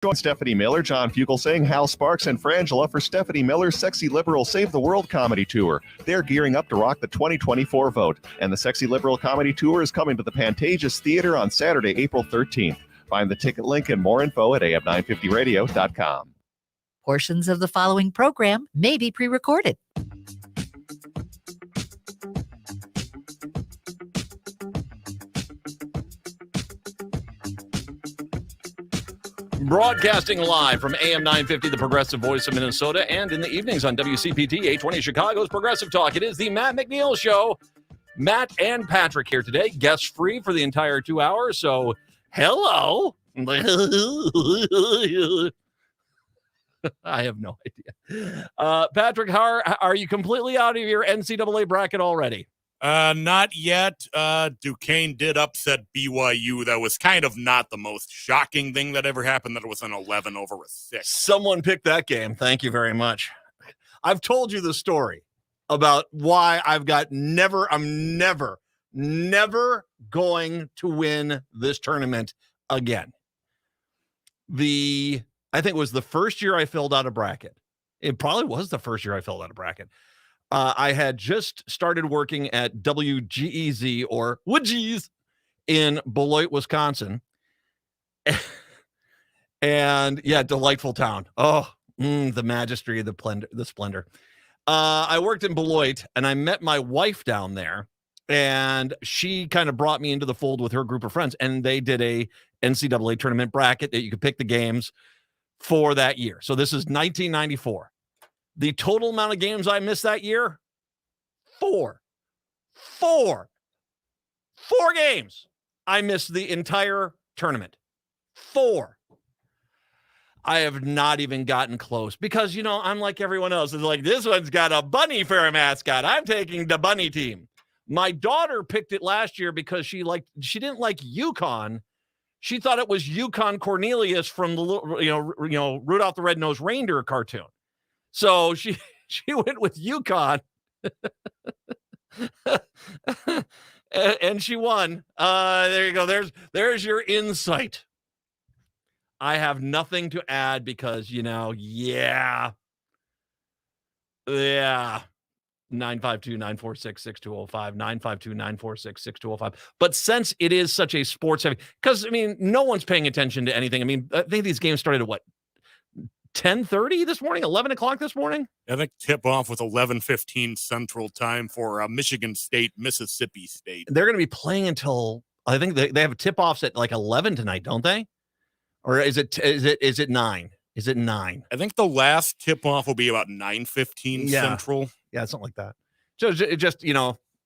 Join Stephanie Miller, John Fugelsang, Hal Sparks, and Frangela for Stephanie Miller's Sexy Liberal Save the World Comedy Tour. They're gearing up to rock the 2024 vote, and the Sexy Liberal Comedy Tour is coming to the Pantages Theater on Saturday, April 13th. Find the ticket link and more info at am950radio.com. Portions of the following program may be pre-recorded. Broadcasting live from AM 950, the progressive voice of Minnesota, and in the evenings on WCPT 820 Chicago's Progressive Talk. It is the Matt McNeil Show. Matt and Patrick here today, guest free for the entire 2 hours. So, hello. I have no idea. Patrick, how are you completely out of your NCAA bracket already? Not yet. Duquesne did upset BYU. That was kind of not the most shocking thing that ever happened, that it was an 11 over a 6. Someone picked that game. Thank you very much. I've told you the story about why I'm never going to win this tournament again. I think it was the first year I filled out a bracket. It probably was the first year I filled out a bracket. I had just started working at WGEZ, or Woodgees, in Beloit, Wisconsin. And yeah, delightful town. Oh, the majesty, the splendor. I worked in Beloit, and I met my wife down there, and she kind of brought me into the fold with her group of friends, and they did a NCAA tournament bracket that you could pick the games for that year. So this is 1994. The total amount of games I missed that year, 4 games. I missed the entire tournament. 4. I have not even gotten close because, I'm like everyone else. It's like, this one's got a bunny for a mascot. I'm taking the bunny team. My daughter picked it last year because she didn't like UConn. She thought it was Yukon Cornelius from the Rudolph the Red-Nosed Reindeer cartoon. So she went with UConn, and she won. There you go. There's your insight. I have nothing to add because, yeah. 952-946-6205, 952-946-6205. But since it is such a sports heavy, because, no one's paying attention to anything. I think these games started at what? 10:30 this morning, 11 o'clock this morning. I think tip-off was 11:15 Central Time for Michigan State, Mississippi State. They're going to be playing until, I think they have tip-offs at like 11 tonight, don't they? Or is it 9? Is it 9? I think the last tip-off will be about 9:15 Central. Yeah, something like that. So it just,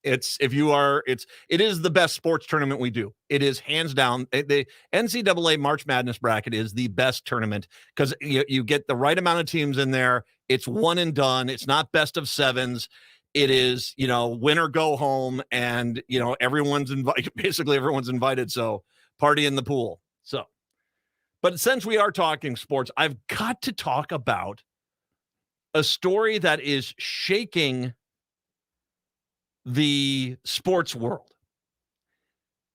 it is the best sports tournament we do. It is hands down. The NCAA March Madness bracket is the best tournament because you get the right amount of teams in there. It's one and done. It's not best of 7s. It is, win or go home, and everyone's invited. Basically, everyone's invited. So party in the pool. So, but since we are talking sports, I've got to talk about a story that is shaking the sports world.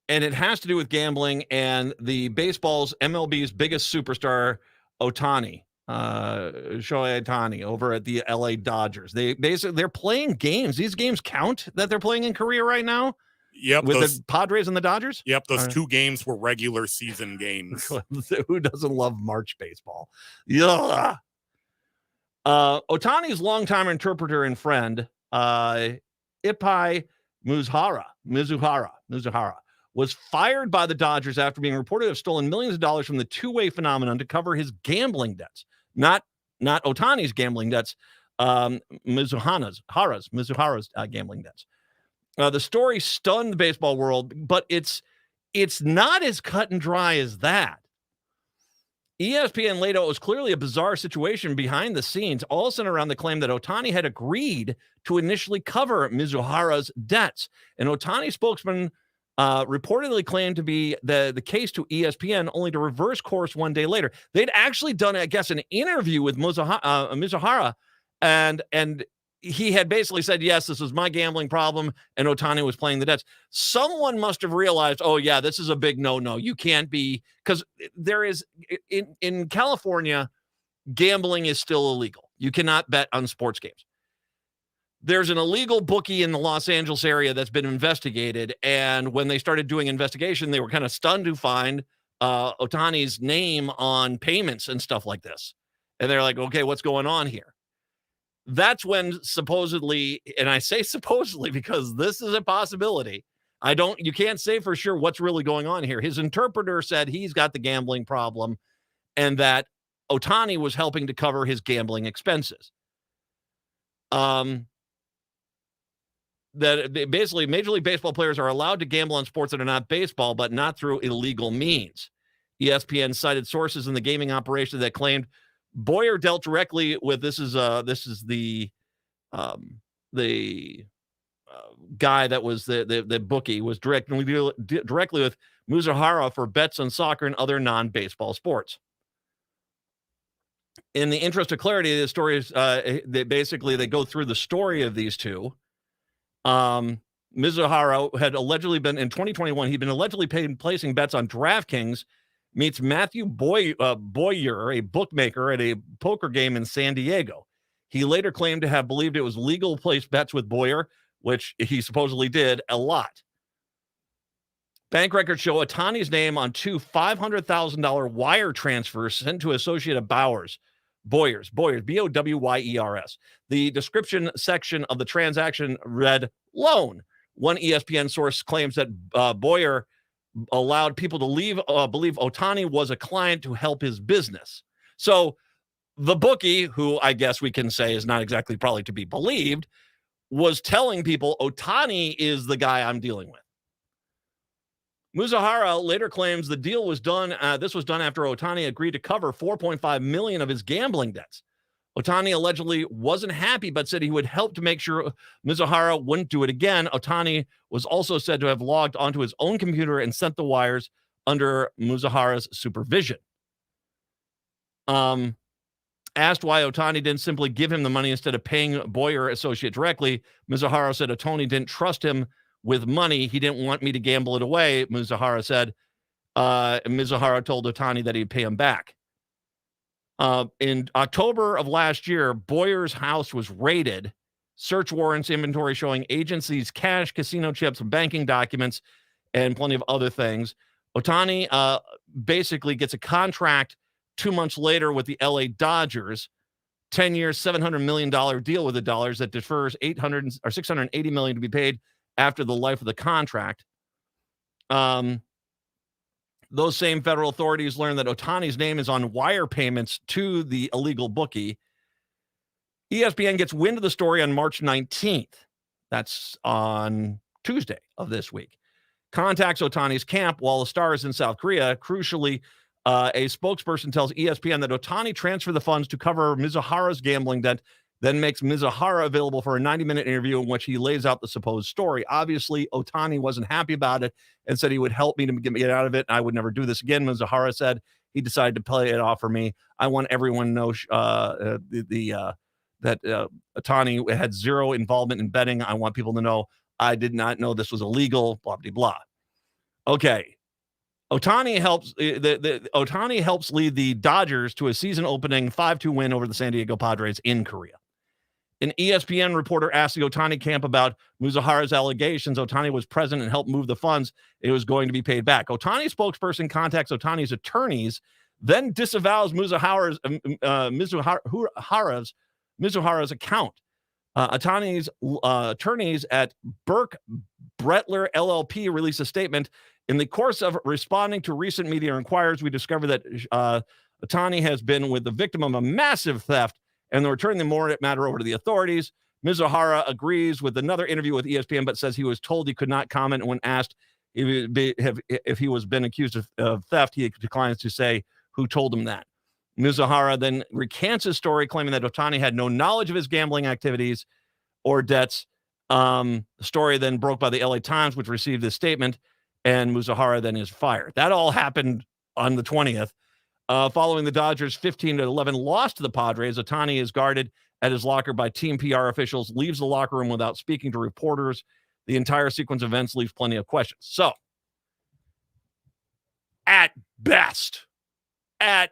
And it has to do with gambling and the MLB's biggest superstar, Shohei Ohtani, over at the LA Dodgers. They're playing games. These games count that they're playing in Korea right now? Yep. With the Padres and the Dodgers? Yep, those 2 games were regular season games. Who doesn't love March baseball? Yeah. Ohtani's longtime interpreter and friend, Ippei Mizuhara was fired by the Dodgers after being reported to have stolen millions of dollars from the two-way phenomenon to cover his gambling debts. Not Ohtani's gambling debts, Mizuhara's gambling debts. The story stunned the baseball world, but it's not as cut and dry as that. ESPN laid out it was clearly a bizarre situation behind the scenes, all centered around the claim that Ohtani had agreed to initially cover Mizuhara's debts. An Ohtani spokesman reportedly claimed to be the case to ESPN, only to reverse course one day later. They'd actually done, I guess, an interview with Mizuhara, and he had basically said, yes, this was my gambling problem, and Ohtani was playing the debts. Someone must have realized, oh, yeah, this is a big no-no. You can't be, because there is, in California, gambling is still illegal. You cannot bet on sports games. There's an illegal bookie in the Los Angeles area that's been investigated, and when they started doing investigation, they were kind of stunned to find Ohtani's name on payments and stuff like this. And they're like, okay, what's going on here? That's when supposedly, and I say supposedly because this is a possibility. You can't say for sure what's really going on here. His interpreter said he's got the gambling problem and that Ohtani was helping to cover his gambling expenses. That basically Major League Baseball players are allowed to gamble on sports that are not baseball, but not through illegal means. ESPN cited sources in the gaming operation that claimed Boyer dealt directly with this is the guy that was the bookie was directly with Muzahara for bets on soccer and other non-baseball sports. In the interest of clarity, the story is they go through the story of these two. Mizahara had allegedly been in 2021. He'd been allegedly placing bets on DraftKings. Meets Matthew Boyer, a bookmaker at a poker game in San Diego. He later claimed to have believed it was legal to place bets with Boyer, which he supposedly did a lot. Bank records show Ohtani's name on two $500,000 wire transfers sent to Associated Bowyers, Bowyers, The description section of the transaction read loan. One ESPN source claims that Boyer allowed people to believe Ohtani was a client to help his business. So the bookie, who I guess we can say is not exactly probably to be believed, was telling people Ohtani is the guy I'm dealing with. Muzahara later claims the deal was done. This was done after Ohtani agreed to cover $4.5 million of his gambling debts. Ohtani allegedly wasn't happy, but said he would help to make sure Mizahara wouldn't do it again. Ohtani was also said to have logged onto his own computer and sent the wires under Muzahara's supervision. Asked why Ohtani didn't simply give him the money instead of paying Boyer associate directly, Mizahara said Ohtani didn't trust him with money. He didn't want me to gamble it away, Mizahara said. Mizahara told Ohtani that he'd pay him back. In October of last year, Boyer's house was raided. Search warrants, inventory showing agencies, cash, casino chips, banking documents, and plenty of other things. Ohtani basically gets a contract 2 months later with the LA Dodgers, 10 years, $700 million deal with the Dollars that defers $680 million to be paid after the life of the contract. Those same federal authorities learned that Ohtani's name is on wire payments to the illegal bookie. ESPN gets wind of the story on March 19th. That's on Tuesday of this week. Contacts Ohtani's camp while the star is in South Korea. Crucially, a spokesperson tells ESPN that Ohtani transferred the funds to cover Mizahara's gambling debt, then makes Mizahara available for a 90-minute interview in which he lays out the supposed story. Obviously, Ohtani wasn't happy about it and said he would help me to get out of it. I would never do this again. Mizahara said he decided to play it off for me. I want everyone to know that Ohtani had zero involvement in betting. I want people to know I did not know this was illegal, blah, blah, blah. Okay. Ohtani helps lead the Dodgers to a season-opening 5-2 win over the San Diego Padres in Korea. An ESPN reporter asked the Ohtani camp about Muzahara's allegations. Ohtani was present and helped move the funds. It was going to be paid back. Ohtani's spokesperson contacts Ohtani's attorneys, then disavows Muzahara's account. Ohtani's attorneys at Burke Bretler LLP released a statement. In the course of responding to recent media inquiries, we discovered that Ohtani has been with the victim of a massive theft, and they're turning the matter over to the authorities. Mizahara agrees with another interview with ESPN, but says he was told he could not comment. When asked if he was been accused of theft, he declines to say who told him that. Mizahara then recants his story, claiming that Ohtani had no knowledge of his gambling activities or debts. The story then broke by the LA Times, which received this statement, and Muzahara then is fired. That all happened on the 20th. Following the Dodgers' 15-11 loss to the Padres, Ohtani is guarded at his locker by team PR officials, leaves the locker room without speaking to reporters. The entire sequence of events leaves plenty of questions. So, at best, and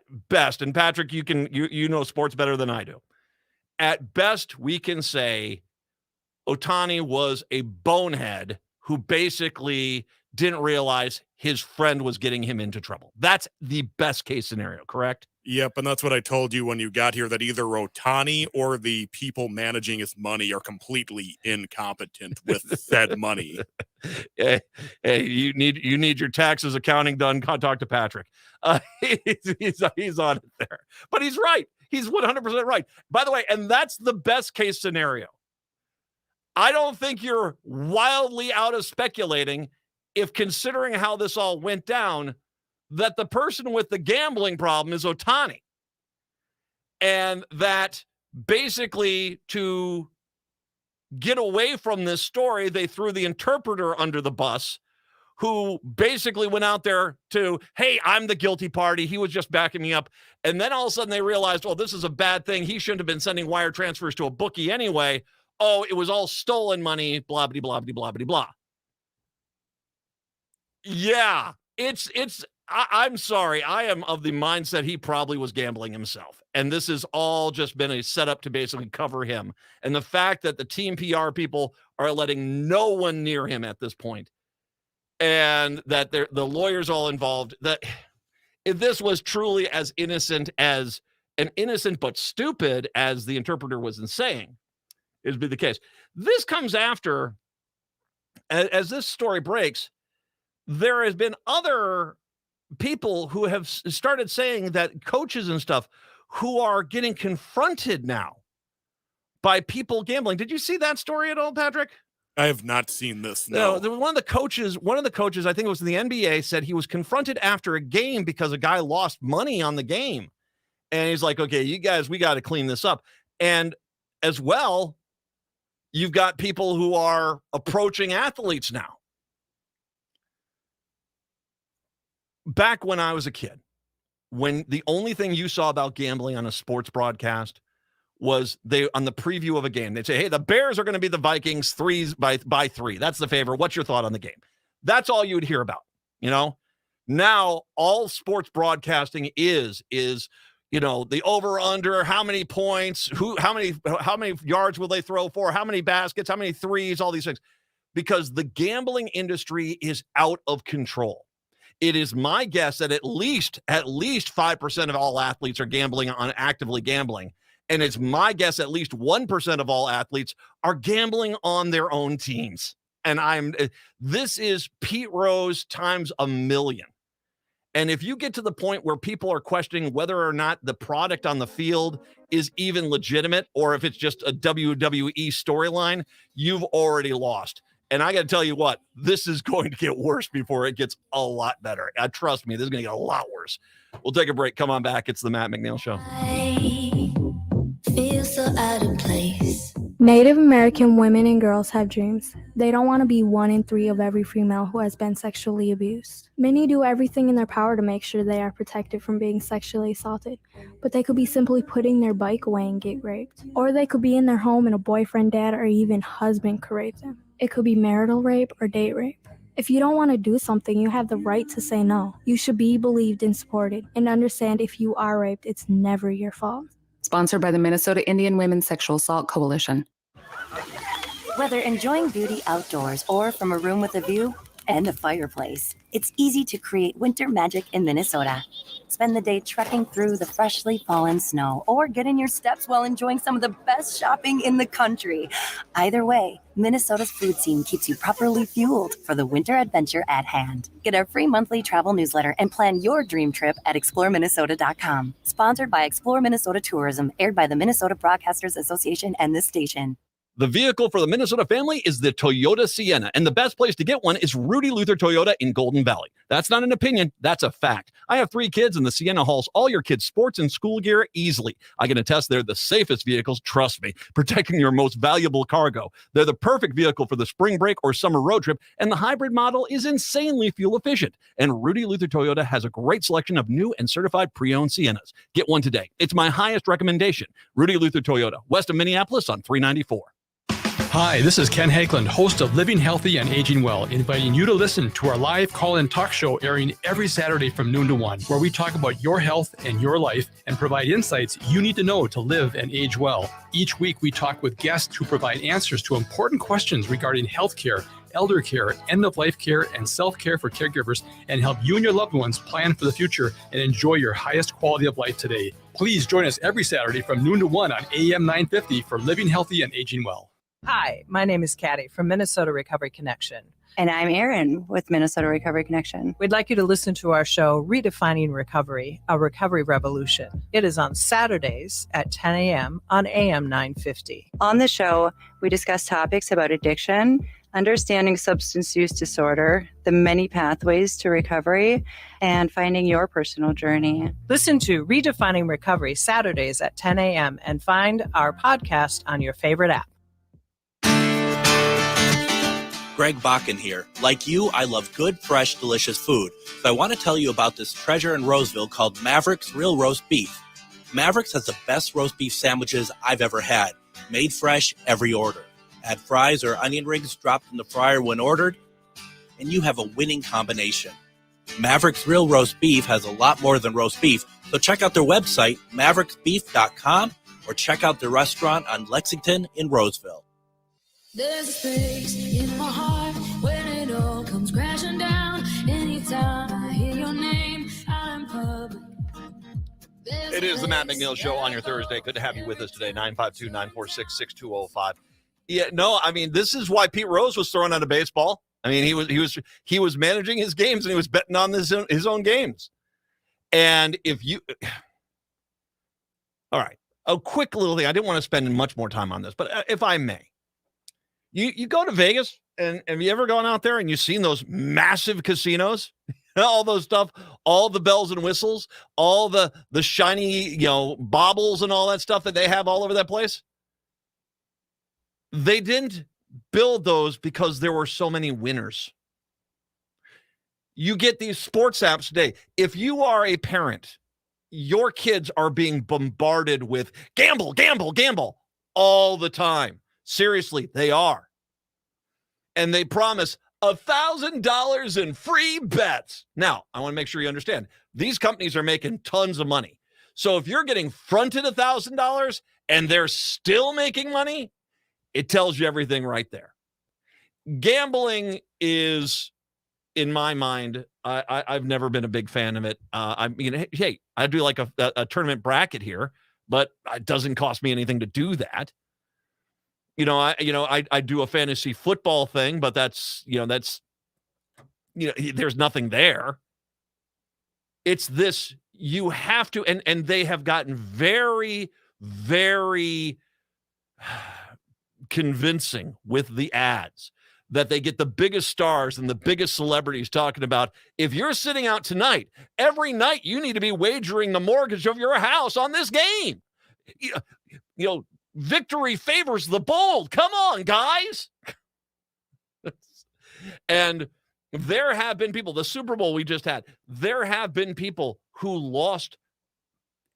Patrick, you know sports better than I do. At best, we can say Ohtani was a bonehead who basically didn't realize his friend was getting him into trouble. That's the best case scenario, correct? Yep, and that's what I told you when you got here, that either Ohtani or the people managing his money are completely incompetent with said money. Hey, you need your taxes accounting done. Talk to Patrick. He's on it there. But he's right. He's 100% right. By the way, and that's the best case scenario. I don't think you're wildly out of speculating if, considering how this all went down, that the person with the gambling problem is Ohtani. And that basically, to get away from this story, they threw the interpreter under the bus, who basically went out there to, hey, I'm the guilty party. He was just backing me up. And then all of a sudden they realized, well, this is a bad thing. He shouldn't have been sending wire transfers to a bookie anyway. Oh, it was all stolen money, blah, blah, blah, blah, blah, blah. Yeah, I'm sorry. I am of the mindset he probably was gambling himself. And this has all just been a setup to basically cover him. And the fact that the team PR people are letting no one near him at this point, and that the lawyers all involved, that if this was truly as innocent but stupid as the interpreter was saying, it'd be the case. This comes after, as this story breaks, there has been other people who have started saying that coaches and stuff who are getting confronted now by people gambling. Did you see that story at all, Patrick? I have not seen this. No. There was one of the coaches, I think it was in the NBA, said he was confronted after a game because a guy lost money on the game. And he's like, okay, you guys, we got to clean this up. And as well, you've got people who are approaching athletes now. Back when I was a kid, when the only thing you saw about gambling on a sports broadcast was on the preview of a game, they'd say, hey, the Bears are going to be the Vikings by 3. That's the favorite. What's your thought on the game? That's all you would hear about. Now all sports broadcasting is the over under, how many points, how many yards will they throw for, how many baskets, how many threes, all these things, because the gambling industry is out of control. It is my guess that at least 5% of all athletes are actively gambling. And it's my guess at least 1% of all athletes are gambling on their own teams. And this is Pete Rose times a million. And if you get to the point where people are questioning whether or not the product on the field is even legitimate, or if it's just a WWE storyline, you've already lost. And I got to tell you what, this is going to get worse before it gets a lot better. Trust me, this is going to get a lot worse. We'll take a break. Come on back. It's the Matt McNeil Show. I feel so out of place. Native American women and girls have dreams. They don't want to be 1 in 3 of every female who has been sexually abused. Many do everything in their power to make sure they are protected from being sexually assaulted, but they could be simply putting their bike away and get raped. Or they could be in their home and a boyfriend, dad, or even husband could rape them. It could be marital rape or date rape. If you don't want to do something, you have the right to say no. You should be believed and supported, and understand if you are raped, it's never your fault. Sponsored by the Minnesota Indian Women's Sexual Assault Coalition. Whether enjoying beauty outdoors or from a room with a view and a fireplace, it's easy to create winter magic in Minnesota. Spend the day trekking through the freshly fallen snow or get in your steps while enjoying some of the best shopping in the country. Either way, Minnesota's food scene keeps you properly fueled for the winter adventure at hand. Get our free monthly travel newsletter and plan your dream trip at exploreminnesota.com. Sponsored by Explore Minnesota Tourism, aired by the Minnesota Broadcasters Association and this station. The vehicle for the Minnesota family is the Toyota Sienna, and the best place to get one is Rudy Luther Toyota in Golden Valley. That's not an opinion, that's a fact. I have 3 kids, and the Sienna hauls all your kids' sports and school gear easily. I can attest they're the safest vehicles, trust me, protecting your most valuable cargo. They're the perfect vehicle for the spring break or summer road trip, and the hybrid model is insanely fuel efficient. And Rudy Luther Toyota has a great selection of new and certified pre-owned Siennas. Get one today. It's my highest recommendation. Rudy Luther Toyota, west of Minneapolis on 394. Hi, this is Ken Hagelund, host of Living Healthy and Aging Well, inviting you to listen to our live call-in talk show airing every Saturday from noon to 1, where we talk about your health and your life and provide insights you need to know to live and age well. Each week, we talk with guests who provide answers to important questions regarding healthcare, elder care, end-of-life care, and self-care for caregivers, and help you and your loved ones plan for the future and enjoy your highest quality of life today. Please join us every Saturday from noon to 1 on AM 950 for Living Healthy and Aging Well. Hi, my name is Kathy from Minnesota Recovery Connection. And I'm Erin with Minnesota Recovery Connection. We'd like you to listen to our show, Redefining Recovery, a Recovery Revolution. It is on Saturdays at 10 a.m. on AM 950. On the show, we discuss topics about addiction, understanding substance use disorder, the many pathways to recovery, and finding your personal journey. Listen to Redefining Recovery Saturdays at 10 a.m. and find our podcast on your favorite app. Greg Bakken here. Like you, I love good, fresh, delicious food. So I want to tell you about this treasure in Roseville called Maverick's Real Roast Beef. Maverick's has the best roast beef sandwiches I've ever had. Made fresh, every order. Add fries or onion rings dropped in the fryer when ordered, and you have a winning combination. Maverick's Real Roast Beef has a lot more than roast beef, so check out their website, mavericksbeef.com, or check out their restaurant on Lexington in Roseville. There's a space in my heart when it all comes crashing down. Anytime I hear your name, I'm public. It is the Matt McNeil Show on your Thursday. Good to have you with us today. 952-946-6205. Yeah, no, I mean, this is why Pete Rose was thrown out of baseball. I mean, he was managing his games and he was betting on his own games. And if you, all right, a quick little thing. I didn't want to spend much more time on this, but if I may. You go to Vegas, and have you ever gone out there and you've seen those massive casinos? All those stuff, all the bells and whistles, all the shiny, baubles and all that stuff that they have all over that place? They didn't build those because there were so many winners. You get these sports apps today. If you are a parent, your kids are being bombarded with gamble, gamble, gamble all the time. Seriously, they are. And they promise $1,000 in free bets. Now, I want to make sure you understand, these companies are making tons of money. So if you're getting fronted $1,000 and they're still making money, it tells you everything right there. Gambling is, in my mind, I've never been a big fan of it. I mean, hey, I do like a tournament bracket here, but it doesn't cost me anything to do that. I do a fantasy football thing, but there's nothing there. It's this, you have to, and they have gotten very, very convincing with the ads that they get the biggest stars and the biggest celebrities talking about, if you're sitting out tonight, every night you need to be wagering the mortgage of your house on this game. Victory favors the bold. Come on, guys. And there have been people, the Super Bowl we just had, there have been people who lost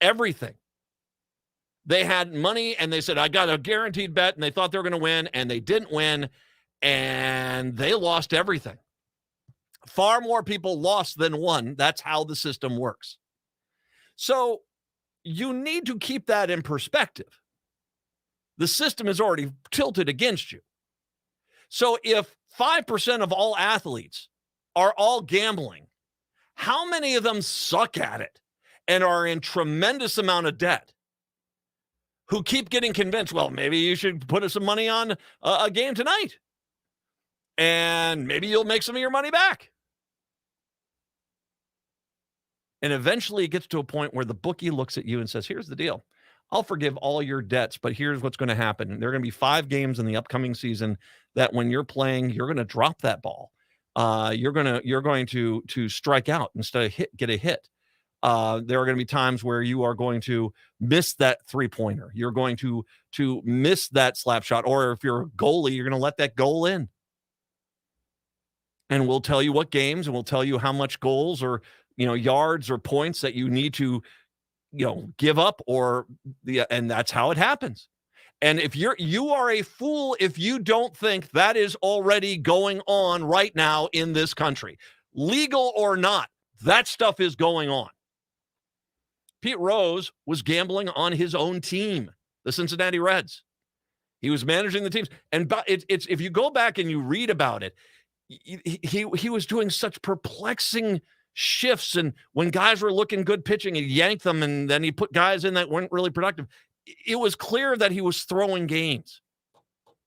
everything. They had money and they said, I got a guaranteed bet, and they thought they were going to win, and they didn't win, and they lost everything. Far more people lost than won. That's how the system works. So you need to keep that in perspective. The system is already tilted against you. So if 5% of all athletes are all gambling, how many of them suck at it and are in tremendous amount of debt, who keep getting convinced, well, maybe you should put some money on a game tonight, and maybe you'll make some of your money back. And eventually it gets to a point where the bookie looks at you and says, here's the deal. I'll forgive all your debts, but here's what's going to happen. There are going to be 5 games in the upcoming season that when you're playing, you're going to drop that ball. You're going to strike out instead of get a hit. There are going to be times where you are going to miss that 3-pointer. You're going to miss that slap shot, or if you're a goalie, you're going to let that goal in. And we'll tell you what games, and we'll tell you how much goals or yards or points that you need to give up, and that's how it happens. And if you are a fool if you don't think that is already going on right now in this country, legal or not, that stuff is going on. Pete Rose was gambling on his own team, the Cincinnati Reds. He was managing the teams, and it's if you go back and you read about it, he was doing such perplexing shifts, and when guys were looking good pitching, he yanked them, and then he put guys in that weren't really productive. It was clear that he was throwing games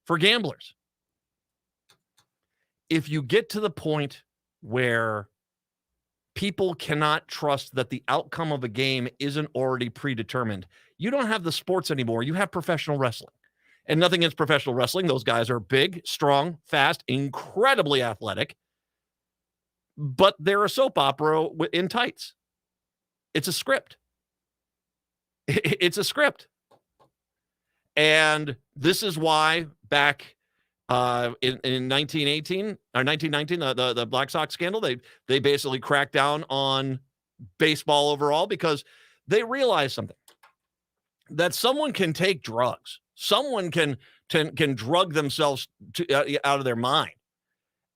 for gamblers. If you get to the point where people cannot trust that the outcome of a game isn't already predetermined, you don't have the sports anymore. You have professional wrestling. And nothing against professional wrestling. Those guys are big, strong, fast, incredibly athletic. But they're a soap opera in tights. It's a script. It's a script. And this is why back in 1918 or 1919, the Black Sox scandal, they basically cracked down on baseball overall because they realized something, that someone can take drugs. Someone can drug themselves out of their mind.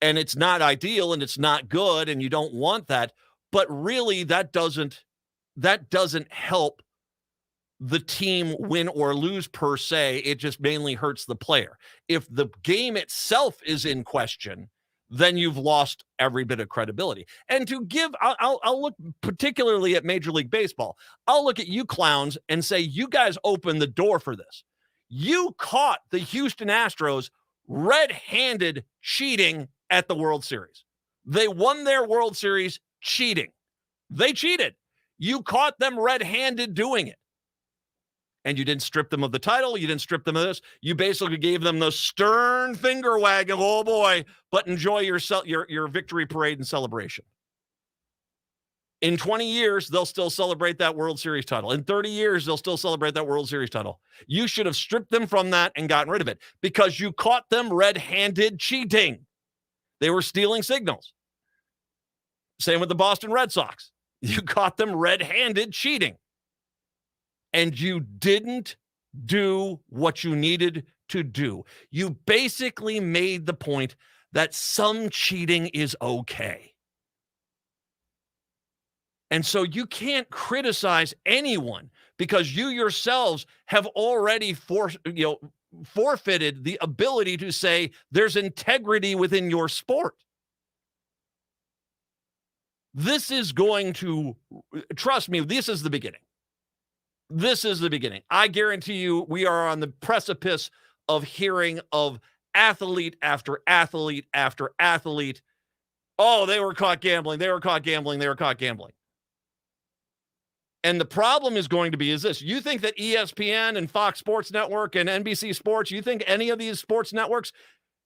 And it's not ideal and it's not good and you don't want that. But really, that doesn't help the team win or lose per se. It just mainly hurts the player. If the game itself is in question, then you've lost every bit of credibility. And to give, I'll look particularly at Major League Baseball. I'll look at you clowns and say, you guys opened the door for this. You caught the Houston Astros red-handed cheating at the World Series. They won their World Series cheating. They cheated. You caught them red-handed doing it. And you didn't strip them of the title. You didn't strip them of this. You basically gave them the stern finger wag of, oh boy, but enjoy your victory parade and celebration. In 20 years, they'll still celebrate that World Series title. In 30 years, they'll still celebrate that World Series title. You should have stripped them from that and gotten rid of it because you caught them red-handed cheating. They were stealing signals. Same with the Boston Red Sox. You caught them red-handed cheating. And you didn't do what you needed to do. You basically made the point that some cheating is okay. And so you can't criticize anyone because you yourselves have already forfeited the ability to say there's integrity within your sport. This is going to, trust me, this is the beginning. This is the beginning. I guarantee you we are on the precipice of hearing of athlete after athlete after athlete. Oh, they were caught gambling. They were caught gambling. They were caught gambling. And the problem is going to be is this. You think that ESPN and Fox Sports Network and NBC Sports, you think any of these sports networks,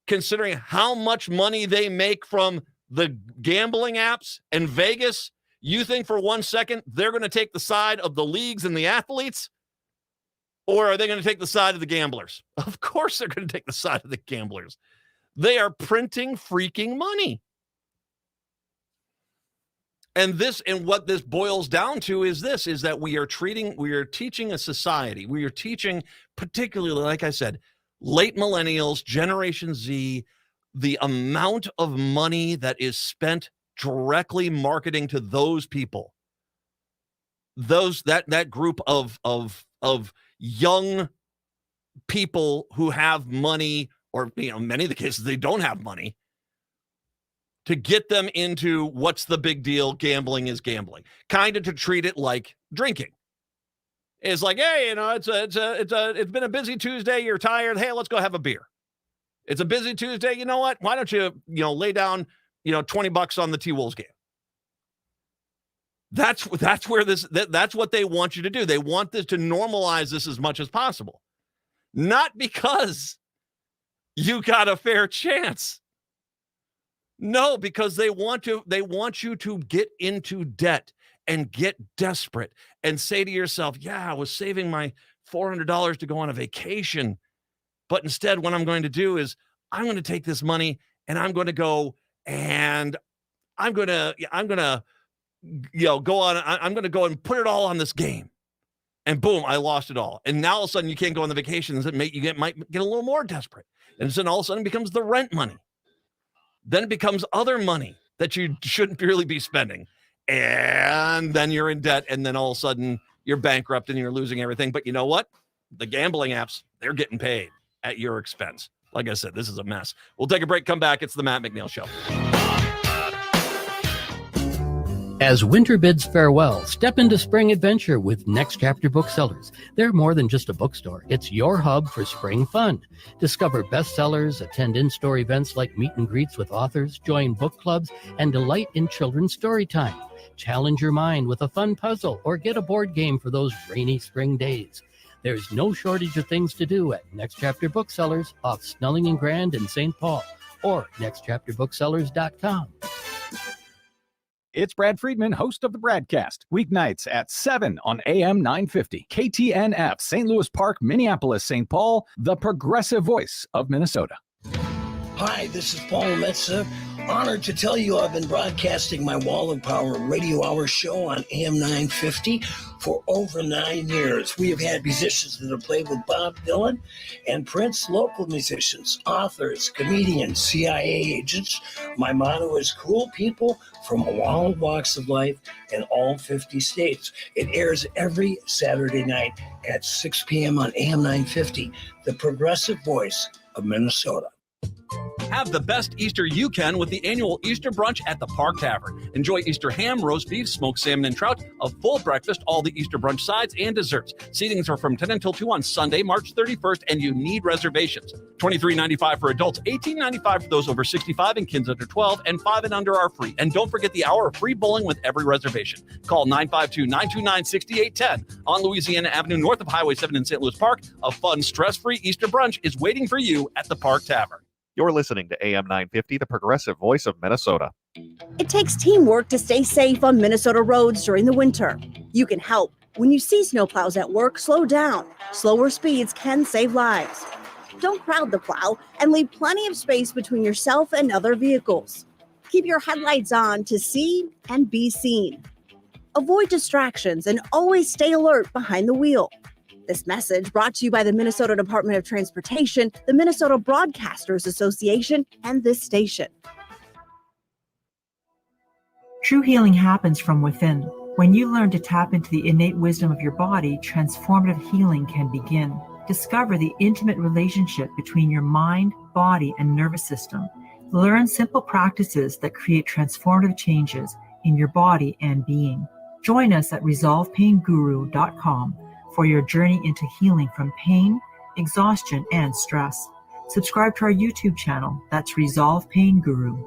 considering how much money they make from the gambling apps and Vegas, you think for 1 second they're going to take the side of the leagues and the athletes? Or are they going to take the side of the gamblers? Of course they're going to take the side of the gamblers. They are printing freaking money. And what this boils down to is that we are teaching a society. We are teaching, particularly, like I said, late millennials, Generation Z, the amount of money that is spent directly marketing to those people. That group of young people who have money, or many of the cases they don't have money, to get them into what's the big deal? Gambling is gambling. Kind of to treat it like drinking. It's like, hey, it's been a busy Tuesday. You're tired. Hey, let's go have a beer. It's a busy Tuesday. You know what? Why don't you lay down $20 on the T-Wolves game? That's where that's what they want you to do. They want this to normalize this as much as possible. Not because you got a fair chance. No, because they want you to get into debt and get desperate and say to yourself, yeah, I was saving my $400 to go on a vacation. But instead, what I'm going to do is I'm going to take this money and I'm going to go and I'm going to go and put it all on this game. And boom, I lost it all. And now all of a sudden you can't go on the vacations that might get a little more desperate. And then all of a sudden it becomes the rent money. Then it becomes other money that you shouldn't really be spending. And then you're in debt. And then all of a sudden you're bankrupt and you're losing everything. But you know what? The gambling apps, they're getting paid at your expense. Like I said, this is a mess. We'll take a break, come back. It's the Matt McNeil Show. As winter bids farewell, step into spring adventure with Next Chapter Booksellers. They're more than just a bookstore. It's your hub for spring fun. Discover bestsellers, attend in-store events like meet and greets with authors, join book clubs, and delight in children's story time. Challenge your mind with a fun puzzle or get a board game for those rainy spring days. There's no shortage of things to do at Next Chapter Booksellers off Snelling and Grand in St. Paul or nextchapterbooksellers.com. It's Brad Friedman, host of the Bradcast, weeknights at 7 on AM 950. KTNF, St. Louis Park, Minneapolis, St. Paul, the progressive voice of Minnesota. Hi, this is Paul Metza. Honored to tell you I've been broadcasting my Wall of Power radio hour show on AM 950 for over 9 years. We have had musicians that have played with Bob Dylan and Prince, local musicians, authors, comedians, CIA agents. My motto is cool people from all walks of life in all 50 states. It airs every Saturday night at 6 p.m. on AM 950, the progressive voice of Minnesota. Have the best Easter you can with the annual Easter brunch at the Park Tavern. Enjoy Easter ham, roast beef, smoked salmon, and trout, a full breakfast, all the Easter brunch sides, and desserts. Seatings are from 10 until 2 on Sunday, March 31st, and you need reservations. $23.95 for adults, $18.95 for those over 65 and kids under 12, and 5 and under are free. And don't forget the hour of free bowling with every reservation. Call 952-929-6810 on Louisiana Avenue, north of Highway 7 in St. Louis Park. A fun, stress-free Easter brunch is waiting for you at the Park Tavern. You're listening to AM 950, the progressive voice of Minnesota. It takes teamwork to stay safe on Minnesota roads during the winter. You can help. When you see snowplows at work, slow down. Slower speeds can save lives. Don't crowd the plow and leave plenty of space between yourself and other vehicles. Keep your headlights on to see and be seen. Avoid distractions and always stay alert behind the wheel. This message brought to you by the Minnesota Department of Transportation, the Minnesota Broadcasters Association, and this station. True healing happens from within. When you learn to tap into the innate wisdom of your body, transformative healing can begin. Discover the intimate relationship between your mind, body, and nervous system. Learn simple practices that create transformative changes in your body and being. Join us at resolvepainguru.com for your journey into healing from pain, exhaustion, and stress. Subscribe to our YouTube channel. That's Resolve Pain Guru.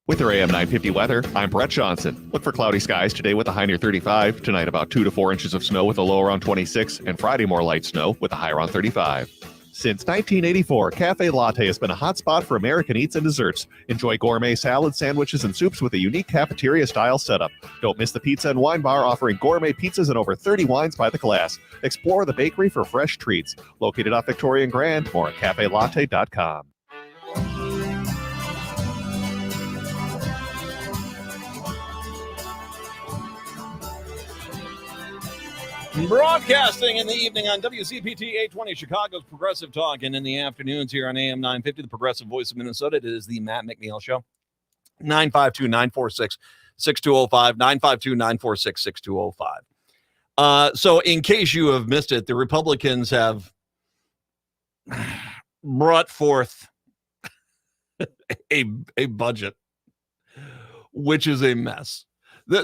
With your AM 950 weather, I'm Brett Johnson. Look for cloudy skies today with a high near 35. Tonight, about 2 to 4 inches of snow with a low around 26. And Friday, more light snow with a high around 35. Since 1984, Cafe Latte has been a hot spot for American eats and desserts. Enjoy gourmet salads, sandwiches, and soups with a unique cafeteria-style setup. Don't miss the pizza and wine bar offering gourmet pizzas and over 30 wines by the glass. Explore the bakery for fresh treats. Located off Victoria and Grand, more at cafelatte.com. Broadcasting in the evening on WCPT 820, Chicago's Progressive Talk, and in the afternoons here on AM 950, the Progressive Voice of Minnesota. It is the Matt McNeil Show. 952-946-6205, 952-946-6205. So in case you have missed it, the Republicans have brought forth a budget, which is a mess.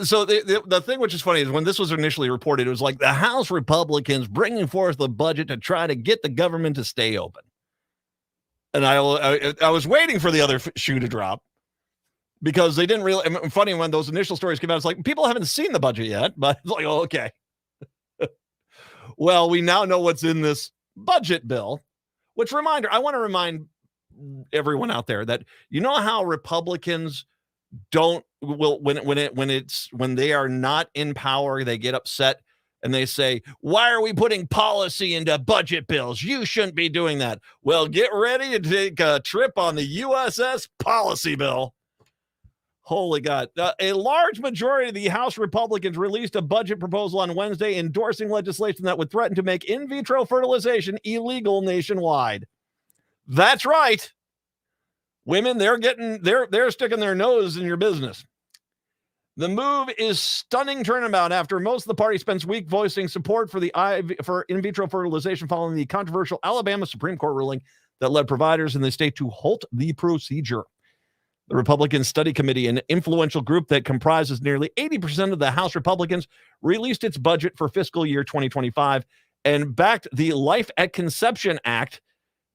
So the thing which is funny is when this was initially reported, it was like the House Republicans bringing forth the budget to try to get the government to stay open. And I was waiting for the other shoe to drop because they didn't really. I mean, funny when those initial stories came out, it's like people haven't seen the budget yet, but it's like, oh, okay. Well, we now know what's in this budget bill. Which reminder, I want to remind everyone out there that you know how Republicans when they are not in power, they get upset and they say, why are we putting policy into budget bills? You shouldn't be doing that. Well, get ready to take a trip on the USS policy bill. Holy God. A large majority of the House Republicans released a budget proposal on Wednesday endorsing legislation that would threaten to make in vitro fertilization illegal nationwide. That's right. Women, they're sticking their nose in your business. The move is stunning turnabout after most of the party spends week voicing support for in vitro fertilization following the controversial Alabama Supreme Court ruling that led providers in the state to halt the procedure. The Republican Study Committee, an influential group that comprises nearly 80% of the House Republicans, released its budget for fiscal year 2025 and backed the Life at Conception Act.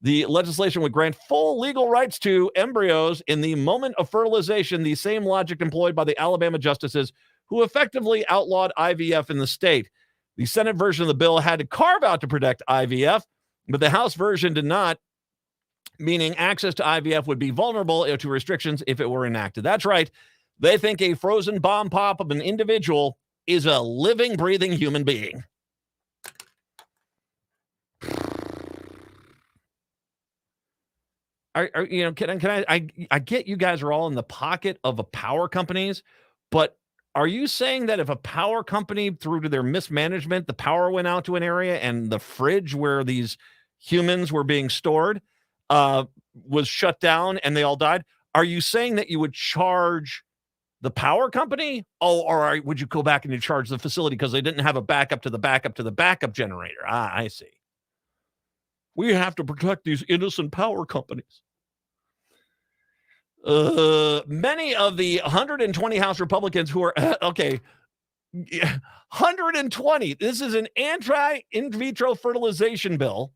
The legislation would grant full legal rights to embryos in the moment of fertilization, the same logic employed by the Alabama justices who effectively outlawed IVF in the state. The Senate version of the bill had to carve out to protect IVF, but the House version did not, meaning access to IVF would be vulnerable to restrictions if it were enacted. That's right. They think a frozen bomb pop of an individual is a living, breathing human being. I get you guys are all in the pocket of a power companies, but are you saying that if a power company, through to their mismanagement, the power went out to an area and the fridge where these humans were being stored was shut down and they all died, are you saying that you would charge the power company? Oh, or would you go back and you charge the facility because they didn't have a backup to the backup to the backup generator? I see. We have to protect these innocent power companies. Many of the 120 House Republicans who are, 120. This is an anti-in vitro fertilization bill.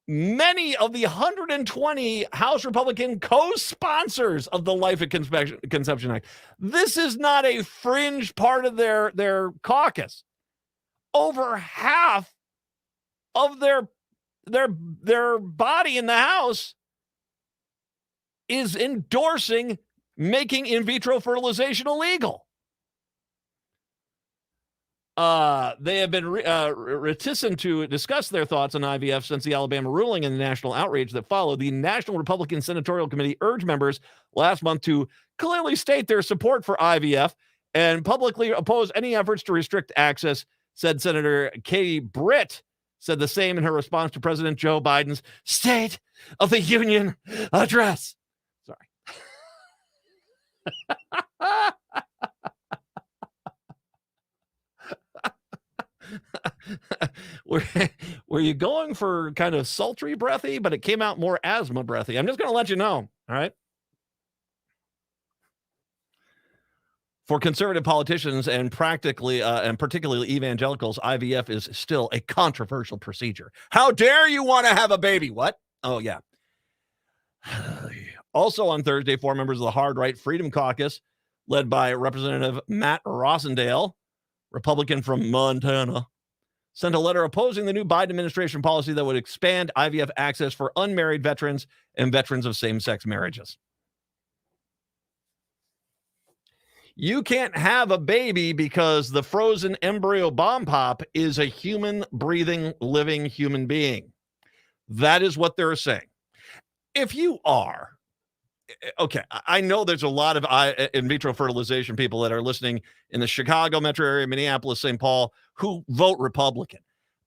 Many of the 120 House Republican co-sponsors of the Life at Conception Act. This is not a fringe part of their caucus. Over half of their body in the House is endorsing making in vitro fertilization illegal. They have been reticent to discuss their thoughts on IVF since the Alabama ruling and the national outrage that followed. The National Republican Senatorial Committee urged members last month to clearly state their support for IVF and publicly oppose any efforts to restrict access, said Senator Katie Britt. Said the same in her response to President Joe Biden's State of the Union address. Sorry. Were you going for kind of sultry breathy, but it came out more asthma breathy? I'm just going to let you know. All right. For conservative politicians and particularly evangelicals, IVF is still a controversial procedure. How dare you want to have a baby? What? Oh, yeah. Also on Thursday, 4 members of the Hard Right Freedom Caucus, led by Representative Matt Rossendale, Republican from Montana, sent a letter opposing the new Biden administration policy that would expand IVF access for unmarried veterans and veterans of same-sex marriages. You can't have a baby because the frozen embryo bomb pop is a human, breathing, living human being. That is what they're saying. If you are, okay, I know there's a lot of in vitro fertilization people that are listening in the Chicago metro area, Minneapolis, St. Paul, who vote Republican.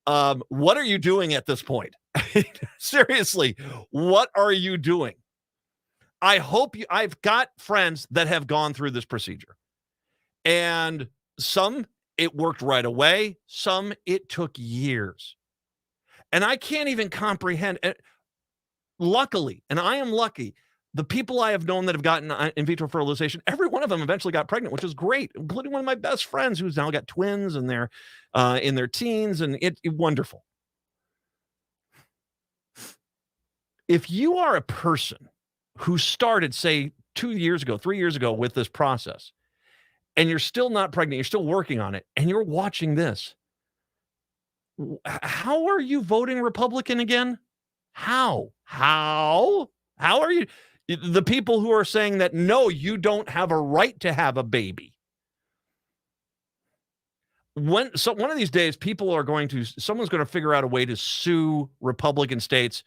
What are you doing at this point? Seriously, what are you doing? I've got friends that have gone through this procedure. And some, it worked right away. Some, it took years. And I can't even comprehend. Luckily, and I am lucky, the people I have known that have gotten in vitro fertilization, every one of them eventually got pregnant, which is great, including one of my best friends who's now got twins and they're in their teens, and it's wonderful. If you are a person who started, say, 3 years ago with this process, and you're still not pregnant, you're still working on it, and you're watching this, how are you voting Republican again? How are you? The people who are saying that, no, you don't have a right to have a baby. One of these days, someone's going to figure out a way to sue Republican states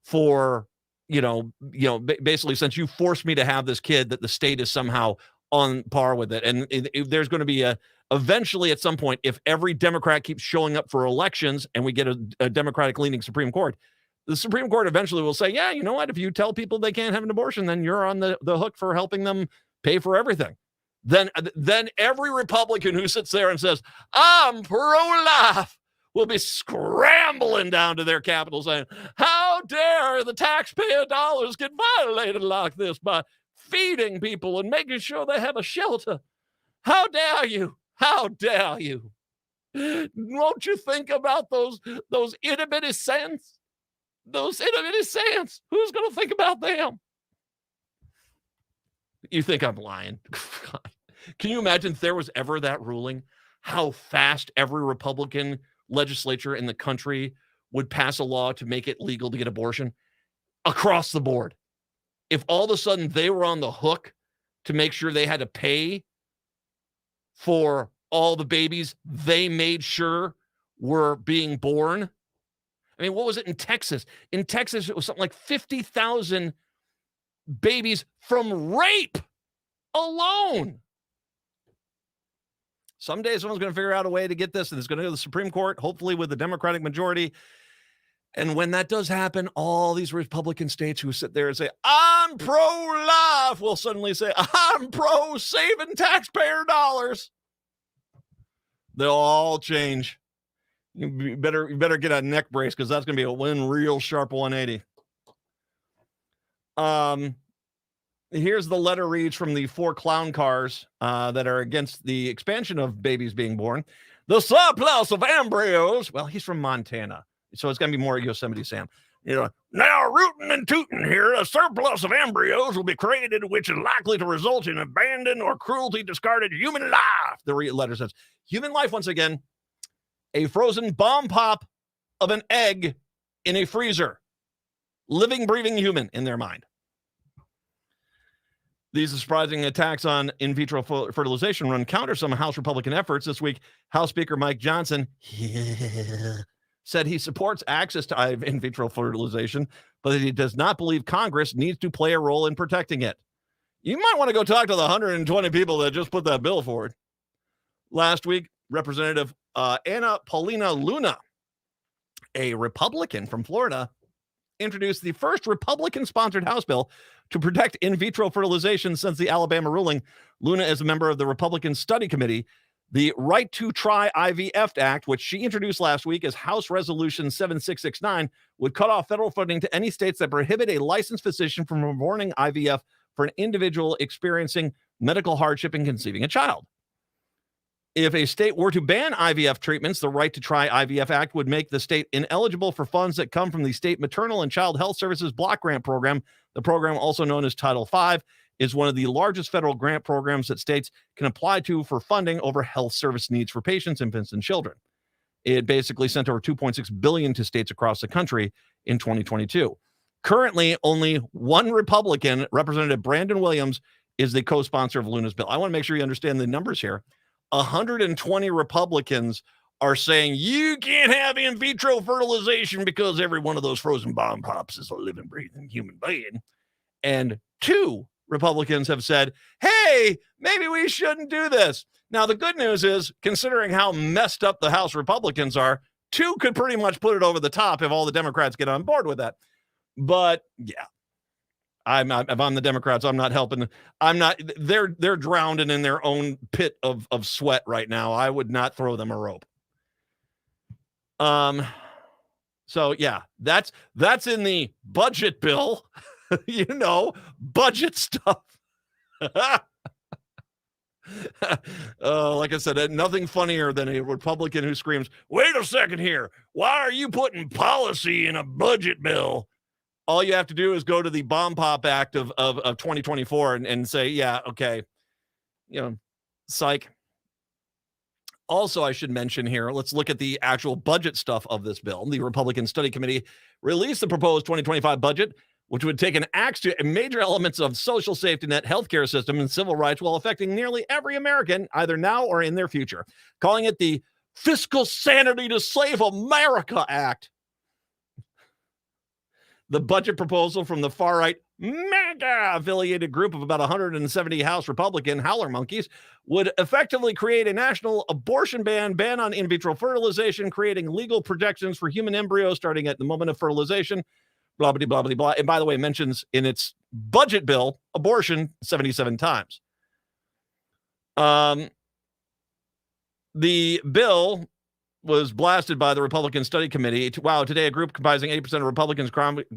for, basically, since you forced me to have this kid, that the state is somehow on par with it. And there's going to be eventually at some point, if every Democrat keeps showing up for elections and we get a Democratic leaning Supreme Court, the Supreme Court eventually will say, yeah, you know what? If you tell people they can't have an abortion, then you're on the hook for helping them pay for everything. Then every Republican who sits there and says, I'm pro-life, will be scrambling down to their Capitol saying, how dare the taxpayer dollars get violated like this by feeding people and making sure they have a shelter? How dare you? How dare you? Won't you think about those itty-bitty cents? Those itty-bitty cents. Who's going to think about them? You think I'm lying? Can you imagine if there was ever that ruling, how fast every Republican legislature in the country would pass a law to make it legal to get abortion across the board? If all of a sudden they were on the hook to make sure they had to pay for all the babies they made sure were being born. I mean, what was it in Texas? In Texas, it was something like 50,000 babies from rape alone. Someday someone's going to figure out a way to get this, and it's going to go to the Supreme Court, hopefully with the Democratic majority. And when that does happen, all these Republican states who sit there and say, I'm pro-life, will suddenly say, I'm pro-saving taxpayer dollars. They'll all change. You better get a neck brace, because that's going to be a real sharp 180. Here's the letter reads from the 4 clown cars that are against the expansion of babies being born. The surplus of embryos. Well, he's from Montana, so it's going to be more Yosemite Sam. Now rootin' and tootin' here, a surplus of embryos will be created, which is likely to result in abandoned or cruelty discarded human life. The letter says, human life, once again, a frozen bomb pop of an egg in a freezer. Living, breathing human in their mind. These surprising attacks on in vitro fertilization run counter some House Republican efforts. This week, House Speaker Mike Johnson said he supports access to in vitro fertilization, but he does not believe Congress needs to play a role in protecting it. You might want to go talk to the 120 people that just put that bill forward. Last week, Representative Anna Paulina Luna, a Republican from Florida, introduced the first Republican-sponsored House bill to protect in vitro fertilization since the Alabama ruling. Luna is a member of the Republican Study Committee. The Right to Try IVF Act, which she introduced last week as House Resolution 7669, would cut off federal funding to any states that prohibit a licensed physician from performing IVF for an individual experiencing medical hardship in conceiving a child. If a state were to ban IVF treatments, the Right to Try IVF Act would make the state ineligible for funds that come from the State Maternal and Child Health Services Block Grant Program. The program, also known as Title V, is one of the largest federal grant programs that states can apply to for funding over health service needs for patients, infants, and children. It basically sent over $2.6 billion to states across the country in 2022. Currently, only one Republican, Representative Brandon Williams, is the co-sponsor of Luna's bill. I want to make sure you understand the numbers here. 120 Republicans are saying you can't have in vitro fertilization because every one of those frozen bomb pops is a living, breathing human being. And 2 Republicans have said, hey, maybe we shouldn't do this. Now, the good news is, considering how messed up the House Republicans are, 2 could pretty much put it over the top if all the Democrats get on board with that. But yeah, if I'm the Democrats, I'm not helping. They're drowning in their own pit of sweat right now. I would not throw them a rope. So yeah, that's in the budget bill, budget stuff. Like I said, nothing funnier than a Republican who screams, wait a second here. Why are you putting policy in a budget bill? all you have to do is go to the Bomb Pop Act of 2024 and say, yeah, okay, psych. Also, I should mention here, let's look at the actual budget stuff of this bill. The Republican Study Committee released the proposed 2025 budget, which would take an axe to major elements of social safety net, healthcare system, and civil rights while affecting nearly every American, either now or in their future, calling it the Fiscal Sanity to Save America Act. The budget proposal from the far-right MAGA-affiliated group of about 170 House Republican howler monkeys would effectively create a national abortion ban on in vitro fertilization, creating legal protections for human embryos starting at the moment of fertilization, blah, blah, blah, blah, blah. And by the way, mentions in its budget bill abortion 77 times. The bill was blasted by the Republican Study Committee. Today a group comprising 80% of Republicans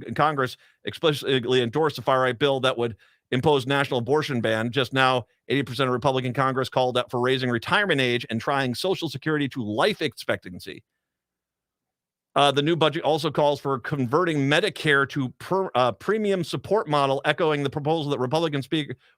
in Congress explicitly endorsed a far-right bill that would impose national abortion ban. Just now, 80% of Republican Congress called out for raising retirement age and trying Social Security to life expectancy. The new budget also calls for converting Medicare to premium support model, echoing the proposal that Republican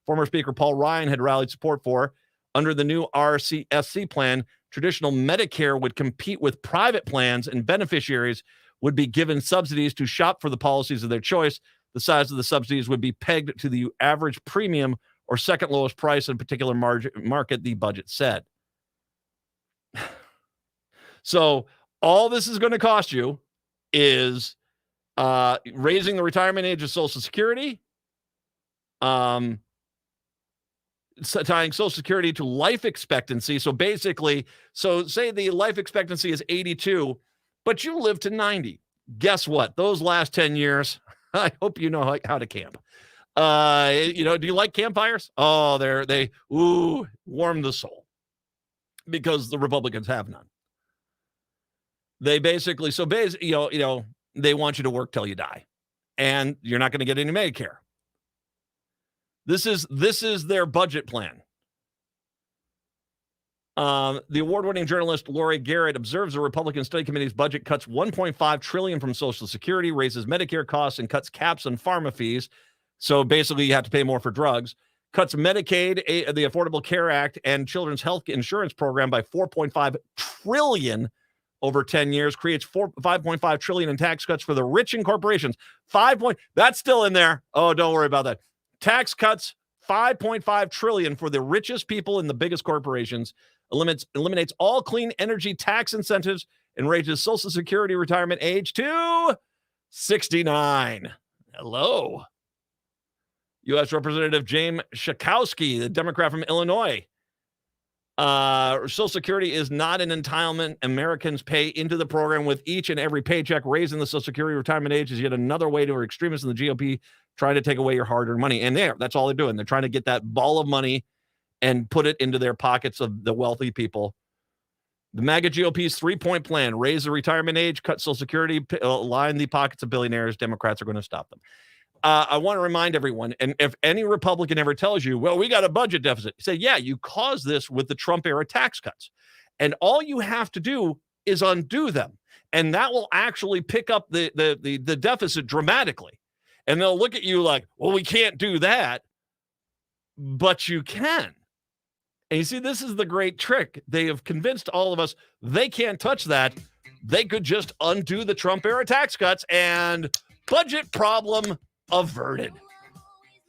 former Speaker Paul Ryan had rallied support for. Under the new RCSC plan, traditional Medicare would compete with private plans, and beneficiaries would be given subsidies to shop for the policies of their choice. The size of the subsidies would be pegged to the average premium or second lowest price in a particular market, the budget said. So all this is going to cost you is raising the retirement age of Social Security, tying Social Security to life expectancy. So basically, say the life expectancy is 82, but you live to 90. Guess what? Those last 10 years, I hope you know how to camp. Do you like campfires? Oh, they warm the soul, because the Republicans have none. They basically, they want you to work till you die, and you're not going to get any Medicare. This is their budget plan. The award-winning journalist Lori Garrett observes the Republican Study Committee's budget cuts $1.5 trillion from Social Security, raises Medicare costs, and cuts caps on pharma fees. So basically, you have to pay more for drugs. Cuts Medicaid, the Affordable Care Act, and Children's Health Insurance Program by $4.5 trillion over 10 years. Creates $5.5 trillion in tax cuts for the rich and corporations. That's still in there. Oh, don't worry about that. Tax cuts, $5.5 trillion for the richest people in the biggest corporations, eliminates all clean energy tax incentives, and raises Social Security retirement age to 69. Hello. U.S. Representative James Schakowsky, the Democrat from Illinois. Social Security is not an entitlement Americans pay into the program with each and every paycheck. Raising the Social Security retirement age is yet another way to extremists in the GOP trying to take away your hard-earned money. And that's all they're doing. They're trying to get that ball of money and put it into their pockets of the wealthy people. The MAGA GOP's three-point plan: raise the retirement age, cut Social Security, line the pockets of billionaires. Democrats are going to stop them. I want to remind everyone, and if any Republican ever tells you, well, we got a budget deficit, say, yeah, you caused this with the Trump-era tax cuts. And all you have to do is undo them. And that will actually pick up the deficit dramatically. And they'll look at you like, well, we can't do that, but you can. And you see, this is the great trick. They have convinced all of us they can't touch that. They could just undo the Trump-era tax cuts and budget problem averted.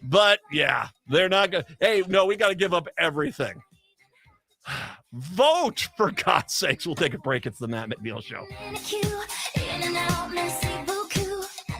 But yeah, they're not going to. Hey, no, we got to give up everything. Vote, for God's sakes. We'll take a break. It's the Matt McNeil Show.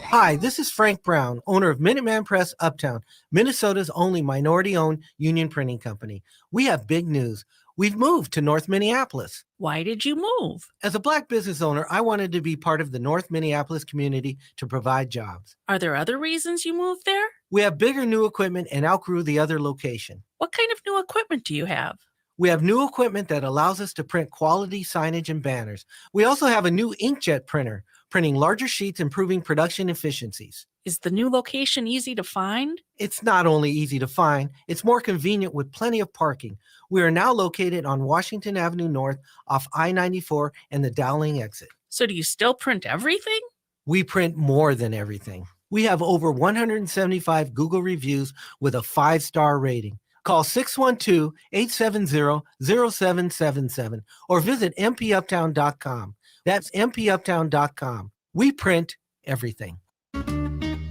Hi, this is Frank Brown, owner of Minuteman Press Uptown, Minnesota's only minority-owned union printing company. We have big news. We've moved to North Minneapolis. Why did you move? As a Black business owner, I wanted to be part of the North Minneapolis community to provide jobs. Are there other reasons you moved there? We have bigger new equipment and outgrew the other location. What kind of new equipment do you have? We have new equipment that allows us to print quality signage and banners. We also have a new inkjet printer, printing larger sheets, improving production efficiencies. Is the new location easy to find? It's not only easy to find, it's more convenient with plenty of parking. We are now located on Washington Avenue North off I-94 and the Dowling exit. So do you still print everything? We print more than everything. We have over 175 Google reviews with a 5-star rating. Call 612-870-0777 or visit mpuptown.com. That's mpuptown.com. We print everything.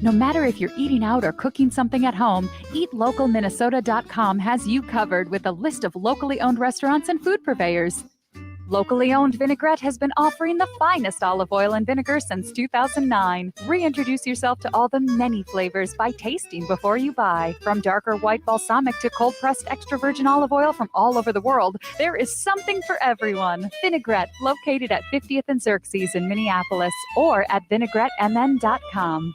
No matter if you're eating out or cooking something at home, eatlocalminnesota.com has you covered with a list of locally owned restaurants and food purveyors. Locally owned Vinaigrette has been offering the finest olive oil and vinegar since 2009. Reintroduce yourself to all the many flavors by tasting before you buy. From darker white balsamic to cold-pressed extra virgin olive oil from all over the world, there is something for everyone. Vinaigrette, located at 50th and Xerxes in Minneapolis, or at vinaigrettemn.com.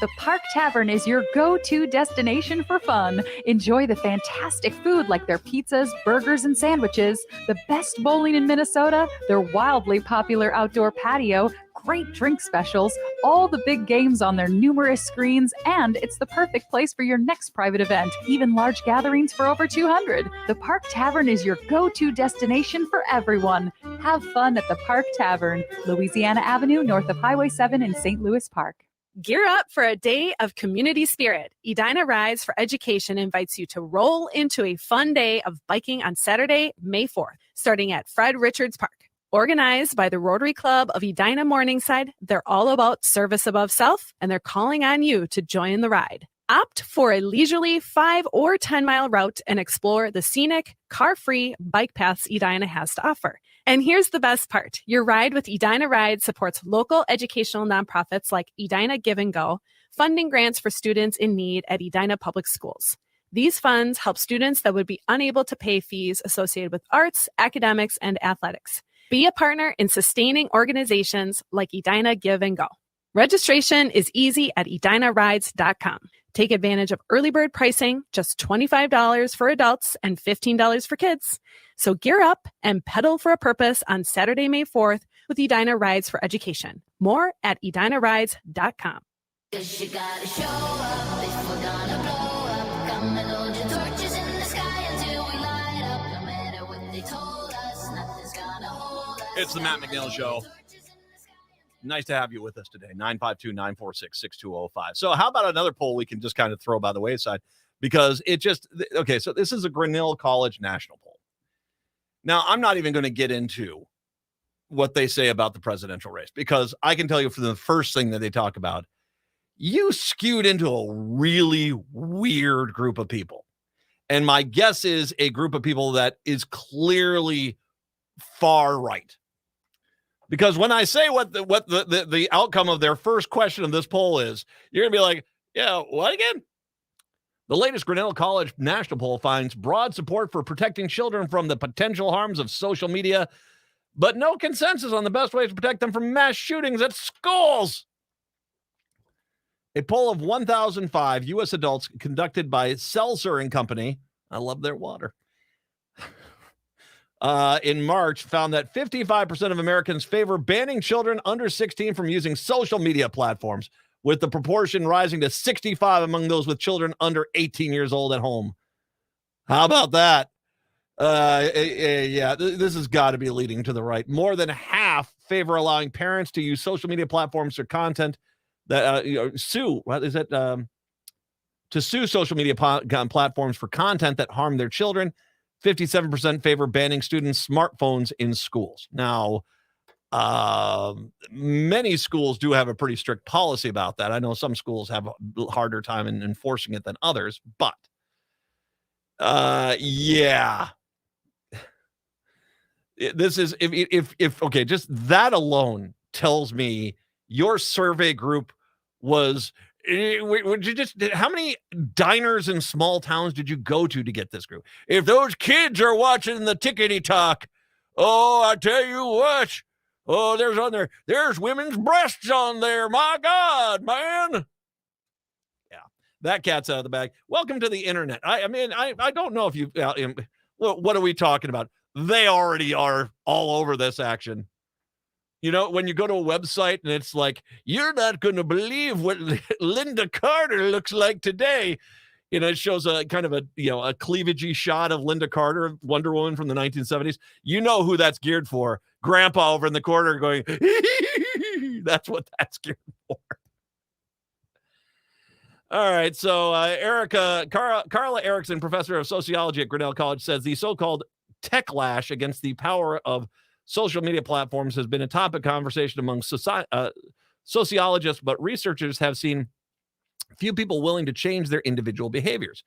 The Park Tavern is your go-to destination for fun. Enjoy the fantastic food like their pizzas, burgers, and sandwiches, the best bowling in Minnesota, their wildly popular outdoor patio, great drink specials, all the big games on their numerous screens, and it's the perfect place for your next private event, even large gatherings for over 200. The Park Tavern is your go-to destination for everyone. Have fun at the Park Tavern, Louisiana Avenue, north of Highway 7 in St. Louis Park. Gear up for a day of community spirit. Edina Rides for Education invites you to roll into a fun day of biking on Saturday, May 4th, starting at Fred Richards Park. Organized by the Rotary Club of Edina Morningside, they're all about service above self, and they're calling on you to join the ride. Opt for a leisurely 5 or 10-mile route and explore the scenic, car-free bike paths Edina has to offer. And here's the best part. Your ride with Edina Ride supports local educational nonprofits like Edina Give and Go, funding grants for students in need at Edina Public Schools. These funds help students that would be unable to pay fees associated with arts, academics, and athletics. Be a partner in sustaining organizations like Edina Give and Go. Registration is easy at edinarides.com. Take advantage of early bird pricing, just $25 for adults and $15 for kids. So gear up and pedal for a purpose on Saturday, May 4th with Edina Rides for Education. More at edinarides.com. You gotta show up if we're gonna blow up. Come and hold your torches in the sky until we light up. No matter what they told us, nothing's gonna hold us. It's the Matt McNeil Show. Nice to have you with us today. 952-946-6205. So how about another poll we can just kind of throw by the wayside? Because it just, okay, so this is a Grinnell College national poll. Now, I'm not even going to get into what they say about the presidential race, because I can tell you from the first thing that they talk about, you skewed into a really weird group of people. And my guess is a group of people that is clearly far right. Because when I say what the outcome of their first question of this poll is, you're going to be like, yeah, what again? The latest Grinnell College national poll finds broad support for protecting children from the potential harms of social media, but no consensus on the best ways to protect them from mass shootings at schools. A poll of 1,005 U.S. adults conducted by Seltzer and Company, I love their water, in March found that 55% of Americans favor banning children under 16 from using social media platforms, with the proportion rising to 65 among those with children under 18 years old at home. How about that? Yeah, this has got to be leading to the right. More than half favor allowing parents to use social media platforms for content that sue. What is it? To sue social media platforms for content that harm their children. 57% favor banning students' smartphones in schools. Now, many schools do have a pretty strict policy about that. I know some schools have a harder time in enforcing it than others, but yeah. This is, if okay, just that alone tells me your survey group was, would you just, how many diners in small towns did you go to get this group? If those kids are watching the tickety talk, oh, I tell you what, oh, there's women's breasts on there. My God, man. Yeah, that cat's out of the bag. Welcome to the internet. I mean, I don't know if you, what are we talking about? They already are all over this action. You know, when you go to a website and it's like, you're not going to believe what Linda Carter looks like today. You know, it shows a kind of a cleavagey shot of Linda Carter, Wonder Woman from the 1970s. You know who that's geared for. Grandpa over in the corner going, that's what that's geared for. All right. So Carla Erickson, professor of sociology at Grinnell College, says the so-called techlash against the power of social media platforms has been a topic of conversation among sociologists, but researchers have seen few people willing to change their individual behaviors.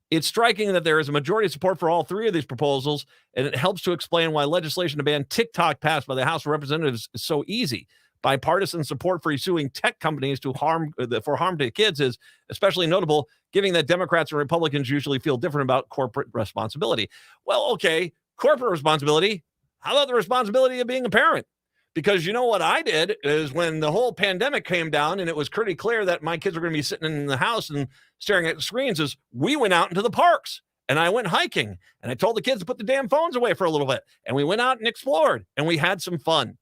It's striking that there is a majority support for all three of these proposals, and it helps to explain why legislation to ban TikTok passed by the House of Representatives is so easy. Bipartisan support for suing tech companies for harm to kids is especially notable, given that Democrats and Republicans usually feel different about corporate responsibility. Well, okay, corporate responsibility. How about the responsibility of being a parent? Because you know what I did is when the whole pandemic came down and it was pretty clear that my kids were going to be sitting in the house and staring at the screens, is we went out into the parks and I went hiking and I told the kids to put the damn phones away for a little bit. And we went out and explored and we had some fun.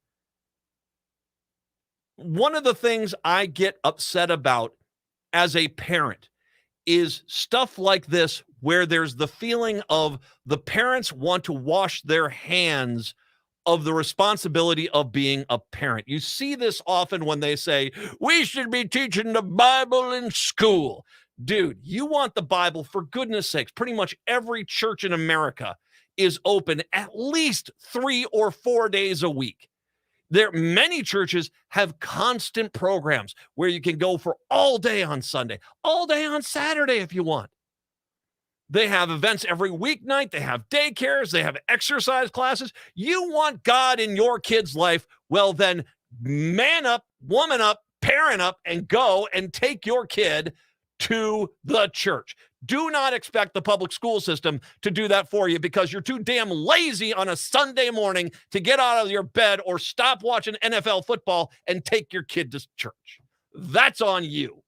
One of the things I get upset about as a parent is stuff like this, where there's the feeling of the parents want to wash their hands of the responsibility of being a parent. You see this often when they say, we should be teaching the Bible in school. Dude, you want the Bible, for goodness sakes. Pretty much every church in America is open at least 3 or 4 days a week. Many churches have constant programs where you can go for all day on Sunday, all day on Saturday if you want. They have events every weeknight. They have daycares. They have exercise classes. You want God in your kid's life? Well, then man up, woman up, parent up, and go and take your kid to the church. Do not expect the public school system to do that for you because you're too damn lazy on a Sunday morning to get out of your bed or stop watching NFL football and take your kid to church. That's on you.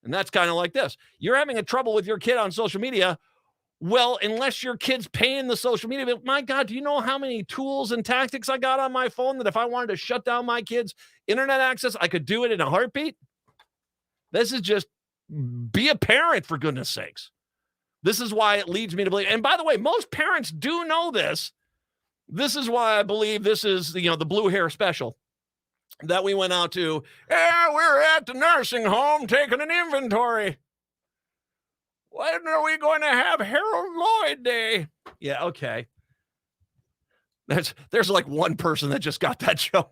And that's kind of like this. You're having a trouble with your kid on social media. Well, unless your kid's paying the social media, but my God, do you know how many tools and tactics I got on my phone that if I wanted to shut down my kids' internet access, I could do it in a heartbeat? This is just be a parent, for goodness sakes. This is why it leads me to believe. And by the way, most parents do know this. This is why I believe this is, the blue hair special that we went out to. Yeah, we're at the nursing home taking an inventory. When are we going to have Harold Lloyd Day? Yeah, okay. There's like one person that just got that show.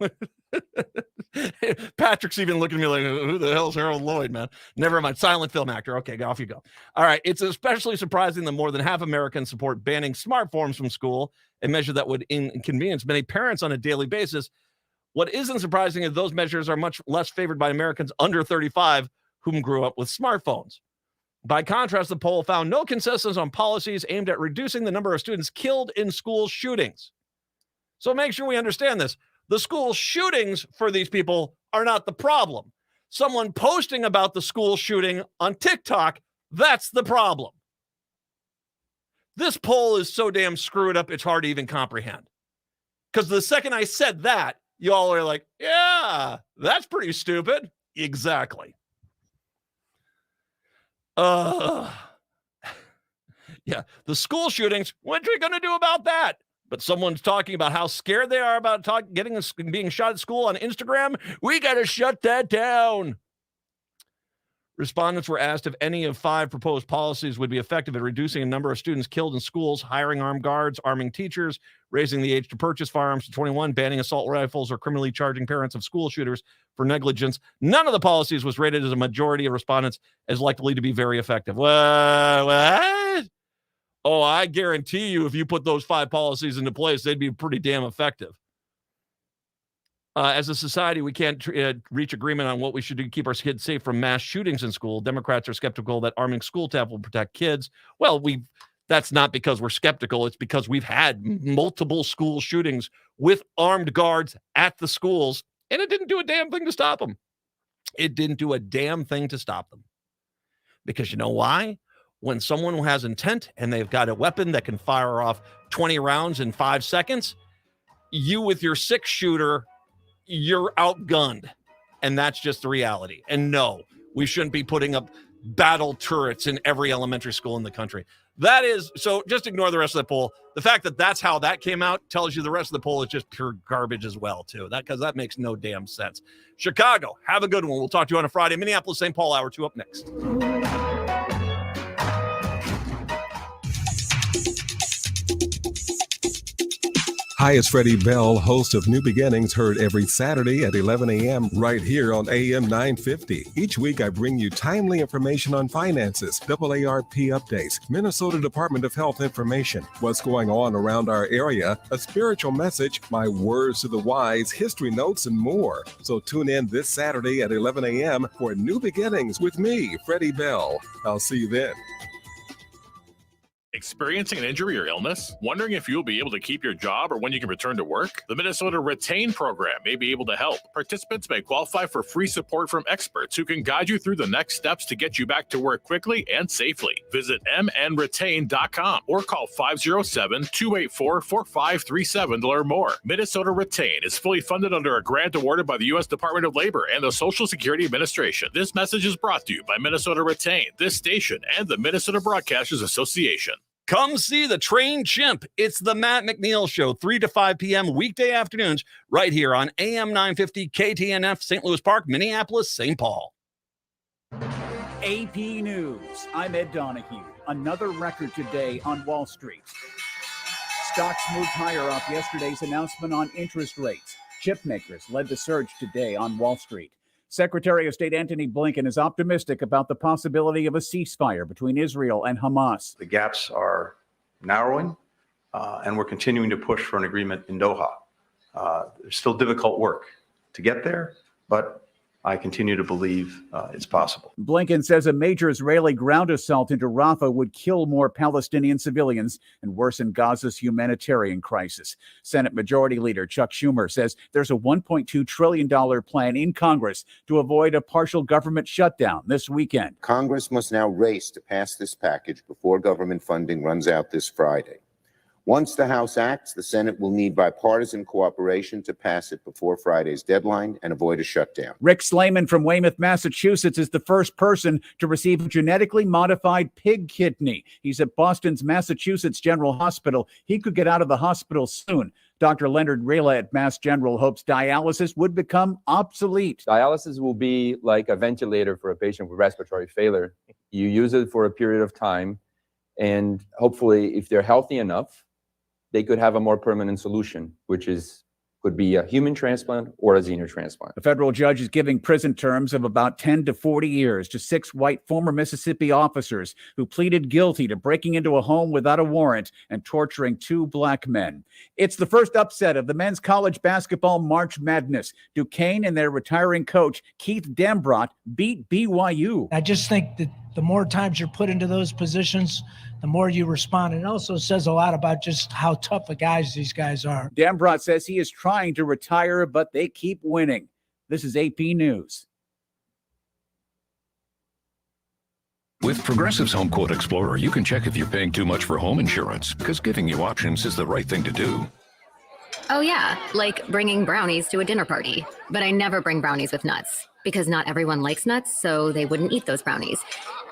Patrick's even looking at me like, who the hell's Harold Lloyd, man? Never mind. Silent film actor. Okay, off you go. All right. It's especially surprising that more than half Americans support banning smartphones from school, a measure that would inconvenience many parents on a daily basis. What isn't surprising is those measures are much less favored by Americans under 35 whom grew up with smartphones. By contrast, the poll found no consensus on policies aimed at reducing the number of students killed in school shootings. So make sure we understand this. The school shootings for these people are not the problem. Someone posting about the school shooting on TikTok, that's the problem. This poll is so damn screwed up, it's hard to even comprehend. Because the second I said that, y'all are like, yeah, that's pretty stupid. Exactly. Yeah, the school shootings, what are we going to do about that? But someone's talking about how scared they are about being shot at school on Instagram. We got to shut that down. Respondents were asked if any of 5 proposed policies would be effective at reducing the number of students killed in schools, hiring armed guards, arming teachers, raising the age to purchase firearms to 21, banning assault rifles, or criminally charging parents of school shooters for negligence. None of the policies was rated as a majority of respondents as likely to be very effective. What? Oh, I guarantee you if you put those 5 policies into place, they'd be pretty damn effective. As a society, we can't reach agreement on what we should do to keep our kids safe from mass shootings in school. Democrats are skeptical that arming school staff will protect kids. Well, that's not because we're skeptical. It's because we've had multiple school shootings with armed guards at the schools, and it didn't do a damn thing to stop them. It didn't do a damn thing to stop them. Because you know why? When someone who has intent and they've got a weapon that can fire off 20 rounds in 5 seconds, you with your 6-shooter, you're outgunned. And that's just the reality. And no, we shouldn't be putting up battle turrets in every elementary school in the country. That is, so just ignore the rest of the poll. The fact that that's how that came out tells you the rest of the poll is just pure garbage as well, too. Because that makes no damn sense. Chicago, have a good one. We'll talk to you on a Friday. Minneapolis, St. Paul, Hour 2 up next. Hi, it's Freddie Bell, host of New Beginnings, heard every Saturday at 11 a.m. right here on AM 950. Each week, I bring you timely information on finances, AARP updates, Minnesota Department of Health information, what's going on around our area, a spiritual message, my words to the wise, history notes, and more. So tune in this Saturday at 11 a.m. for New Beginnings with me, Freddie Bell. I'll see you then. Experiencing an injury or illness? Wondering if you'll be able to keep your job or when you can return to work? The Minnesota Retain program may be able to help. Participants may qualify for free support from experts who can guide you through the next steps to get you back to work quickly and safely. Visit mnretain.com or call 507-284-4537 to learn more. Minnesota Retain is fully funded under a grant awarded by the U.S. Department of Labor and the Social Security Administration. This message is brought to you by Minnesota Retain, this station, and the Minnesota Broadcasters Association. Come see the Trained Chimp. It's the Matt McNeil Show, 3 to 5 p.m. weekday afternoons, right here on AM 950 KTNF, St. Louis Park, Minneapolis, St. Paul. AP News. I'm Ed Donahue. Another record today on Wall Street. Stocks moved higher off yesterday's announcement on interest rates. Chip makers led the surge today on Wall Street. Secretary of State Antony Blinken is optimistic about the possibility of a ceasefire between Israel and Hamas. The gaps are narrowing, and we're continuing to push for an agreement in Doha. There's still difficult work to get there, but I continue to believe it's possible. Blinken says a major Israeli ground assault into Rafah would kill more Palestinian civilians and worsen Gaza's humanitarian crisis. Senate Majority Leader Chuck Schumer says there's a $1.2 trillion plan in Congress to avoid a partial government shutdown this weekend. Congress must now race to pass this package before government funding runs out this Friday. Once the House acts, the Senate will need bipartisan cooperation to pass it before Friday's deadline and avoid a shutdown. Rick Slayman from Weymouth, Massachusetts is the first person to receive a genetically modified pig kidney. He's at Boston's Massachusetts General Hospital. He could get out of the hospital soon. Dr. Leonard Rela at Mass General hopes dialysis would become obsolete. Dialysis will be like a ventilator for a patient with respiratory failure. You use it for a period of time, and hopefully, if they're healthy enough, they could have a more permanent solution, which could be a human transplant or a xenotransplant. A federal judge is giving prison terms of about 10 to 40 years to 6 white former Mississippi officers who pleaded guilty to breaking into a home without a warrant and torturing 2 black men. It's the first upset of the men's college basketball March Madness. Duquesne and their retiring coach, Keith Dambrot, beat BYU. I just think that the more times you're put into those positions, the more you respond. And it also says a lot about just how tough of guys these guys are. Dambrot says he is trying to retire, but they keep winning. This is AP News. With Progressive's Home Quote Explorer, you can check if you're paying too much for home insurance, because giving you options is the right thing to do. Oh yeah, like bringing brownies to a dinner party. But I never bring brownies with nuts, because not everyone likes nuts, so they wouldn't eat those brownies.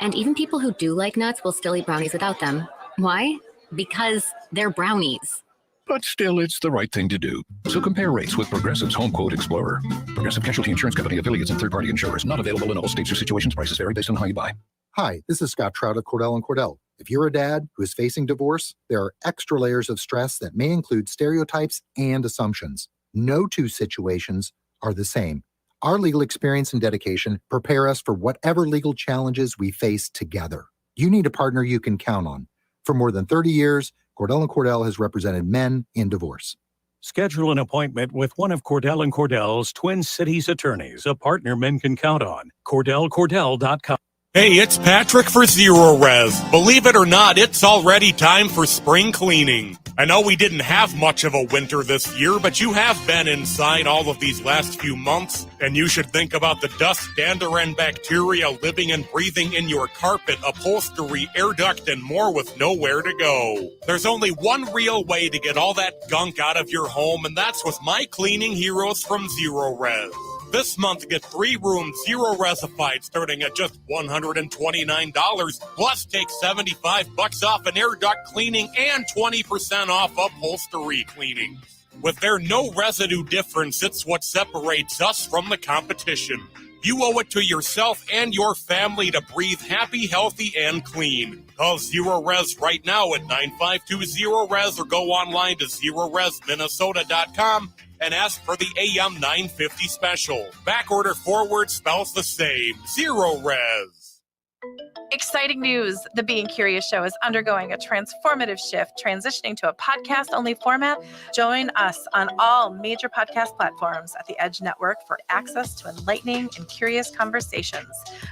And even people who do like nuts will still eat brownies without them. Why? Because they're brownies. But still, it's the right thing to do. So compare rates with Progressive's Home Quote Explorer. Progressive Casualty Insurance Company, affiliates, and third-party insurers. Not available in all states or situations. Prices vary based on how you buy. Hi, this is Scott Trout of Cordell & Cordell. If you're a dad who is facing divorce, there are extra layers of stress that may include stereotypes and assumptions. No two situations are the same. Our legal experience and dedication prepare us for whatever legal challenges we face together. You need a partner you can count on. For more than 30 years, Cordell & Cordell has represented men in divorce. Schedule an appointment with one of Cordell & Cordell's Twin Cities attorneys, a partner men can count on. CordellCordell.com. Hey, it's Patrick for Zero Res. Believe it or not, it's already time for spring cleaning. I know we didn't have much of a winter this year, but you have been inside all of these last few months, and you should think about the dust, dander, and bacteria living and breathing in your carpet, upholstery, air duct, and more with nowhere to go. There's only one real way to get all that gunk out of your home, and that's with my cleaning heroes from Zero Res. This month, get 3 rooms Zero Resified starting at just $129, plus take $75 off an air duct cleaning and 20% off upholstery cleaning. With their no residue difference, it's what separates us from the competition. You owe it to yourself and your family to breathe happy, healthy, and clean. Call Zero Res right now at 9520-RES or go online to ZeroResMinnesota.com and ask for the AM 950 special. Backorder forward spells the same. Zero Res. Exciting news. The Being Curious Show is undergoing a transformative shift, transitioning to a podcast-only format. Join us on all major podcast platforms at the Edge Network for access to enlightening and curious conversations.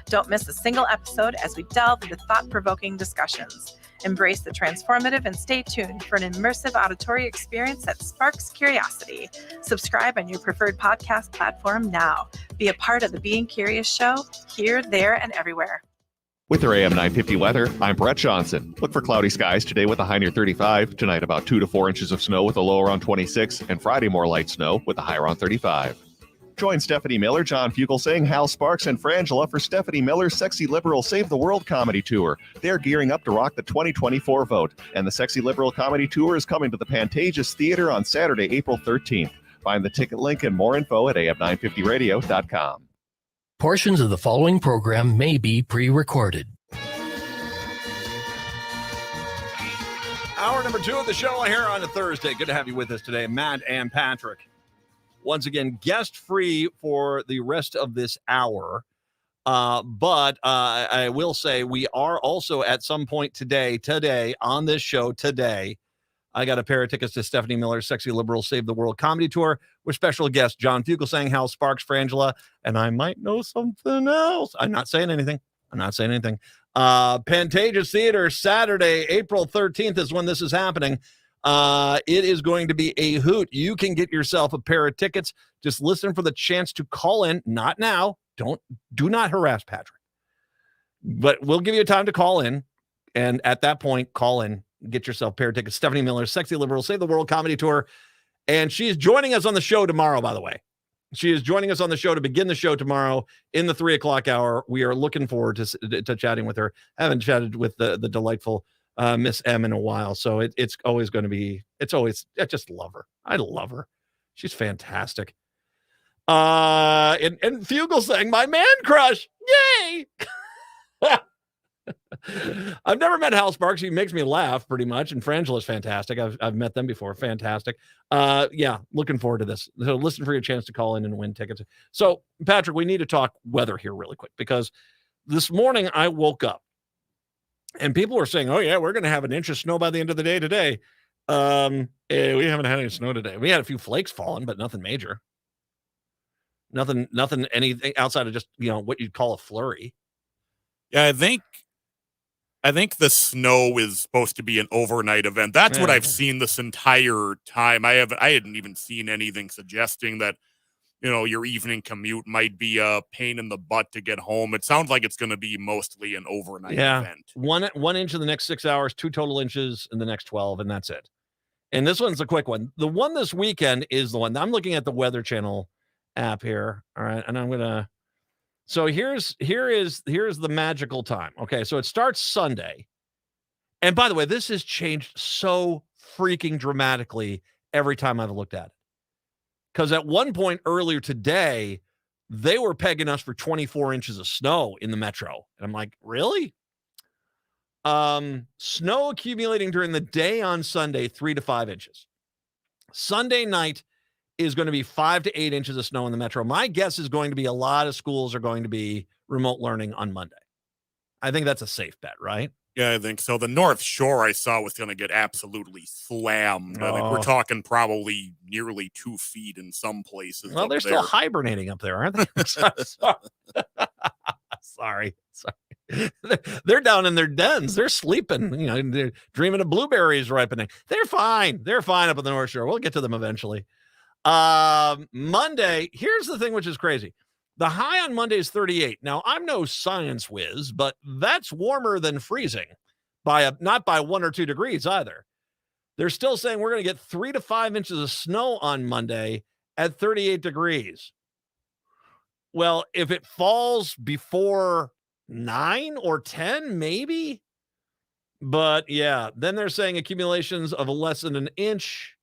Don't miss a single episode as we delve into thought-provoking discussions. Embrace the transformative and stay tuned for an immersive auditory experience that sparks curiosity. Subscribe on your preferred podcast platform now. Be a part of the Being Curious Show, here, there, and everywhere. With your AM 950 weather, I'm Brett Johnson. Look for cloudy skies today with a high near 35. Tonight, about 2 to 4 inches of snow with a low around 26. And Friday, more light snow with a high around 35. Join Stephanie Miller, John Fugelsang, Hal Sparks, and Frangela for Stephanie Miller's Sexy Liberal Save the World comedy tour. They're gearing up to rock the 2024 vote. And the Sexy Liberal comedy tour is coming to the Pantages Theater on Saturday, April 13th. Find the ticket link and more info at am950radio.com. Portions of the following program may be pre-recorded. Hour number 2 of the show here on a Thursday. Good to have you with us today, Matt and Patrick. Once again, guest-free for the rest of this hour. But I will say we are also at some point today, on this show today, I got a pair of tickets to Stephanie Miller's Sexy Liberal Save the World comedy tour with special guests John Fugelsang, Hal Sparks, Frangela, and I might know something else. I'm not saying anything. Pantages Theater, Saturday, April 13th is when this is happening. It is going to be a hoot. You can get yourself a pair of tickets. Just listen for the chance to call in. Not now. Do not harass Patrick. But we'll give you time to call in. And at that point, call in. Get yourself a pair of tickets. Stephanie Miller's Sexy Liberal Save the World comedy tour. And she is joining us on the show tomorrow, by the way. She is joining us on the show to begin the show tomorrow in the 3 o'clock hour. We are looking forward to chatting with her. I haven't chatted with the delightful Miss M in a while. So it's always going to be, I just love her. I love her. She's fantastic. And Fugelsang, my man crush. Yay. I've never met Hal Sparks. He makes me laugh pretty much. And Frangela's fantastic. I've met them before. Fantastic. Yeah, looking forward to this. So listen for your chance to call in and win tickets. So, Patrick, we need to talk weather here really quick because this morning I woke up and people were saying, oh, yeah, we're going to have an inch of snow by the end of the day today. We haven't had any snow today. We had a few flakes falling, but nothing major. Nothing, anything outside of just, what you'd call a flurry. Yeah, I think the snow is supposed to be an overnight event. That's what I've seen this entire time. I hadn't even seen anything suggesting that, your evening commute might be a pain in the butt to get home. It sounds like it's going to be mostly an overnight event. 1 inch in the next 6 hours, 2 total inches in the next 12, and that's it. And this one's a quick one. The one this weekend is the one. I'm looking at the Weather Channel app here. All right, and I'm gonna. So here is the magical time. Okay, so it starts Sunday. And by the way, this has changed so freaking dramatically every time I've looked at it. Because at one point earlier today, they were pegging us for 24 inches of snow in the metro. And I'm like, really? Snow accumulating during the day on Sunday, 3 to 5 inches. Sunday night is going to be 5 to 8 inches of snow in the metro. My guess is going to be a lot of schools are going to be remote learning on Monday. I think that's a safe bet, right? Yeah, I think so. The North Shore I saw was going to get absolutely slammed. I think we're talking probably nearly 2 feet in some places. Well, they're still hibernating up there, aren't they? Sorry. They're down in their dens. They're sleeping. They're dreaming of blueberries ripening. They're fine. They're fine up on the North Shore. We'll get to them eventually. Monday, here's the thing which is crazy. The high on Monday is 38. Now, I'm no science whiz, but that's warmer than freezing not by 1 or 2 degrees either. They're still saying we're going to get 3 to 5 inches of snow on Monday at 38 degrees. Well, if it falls before 9 or 10, maybe. But yeah, then they're saying accumulations of less than an inch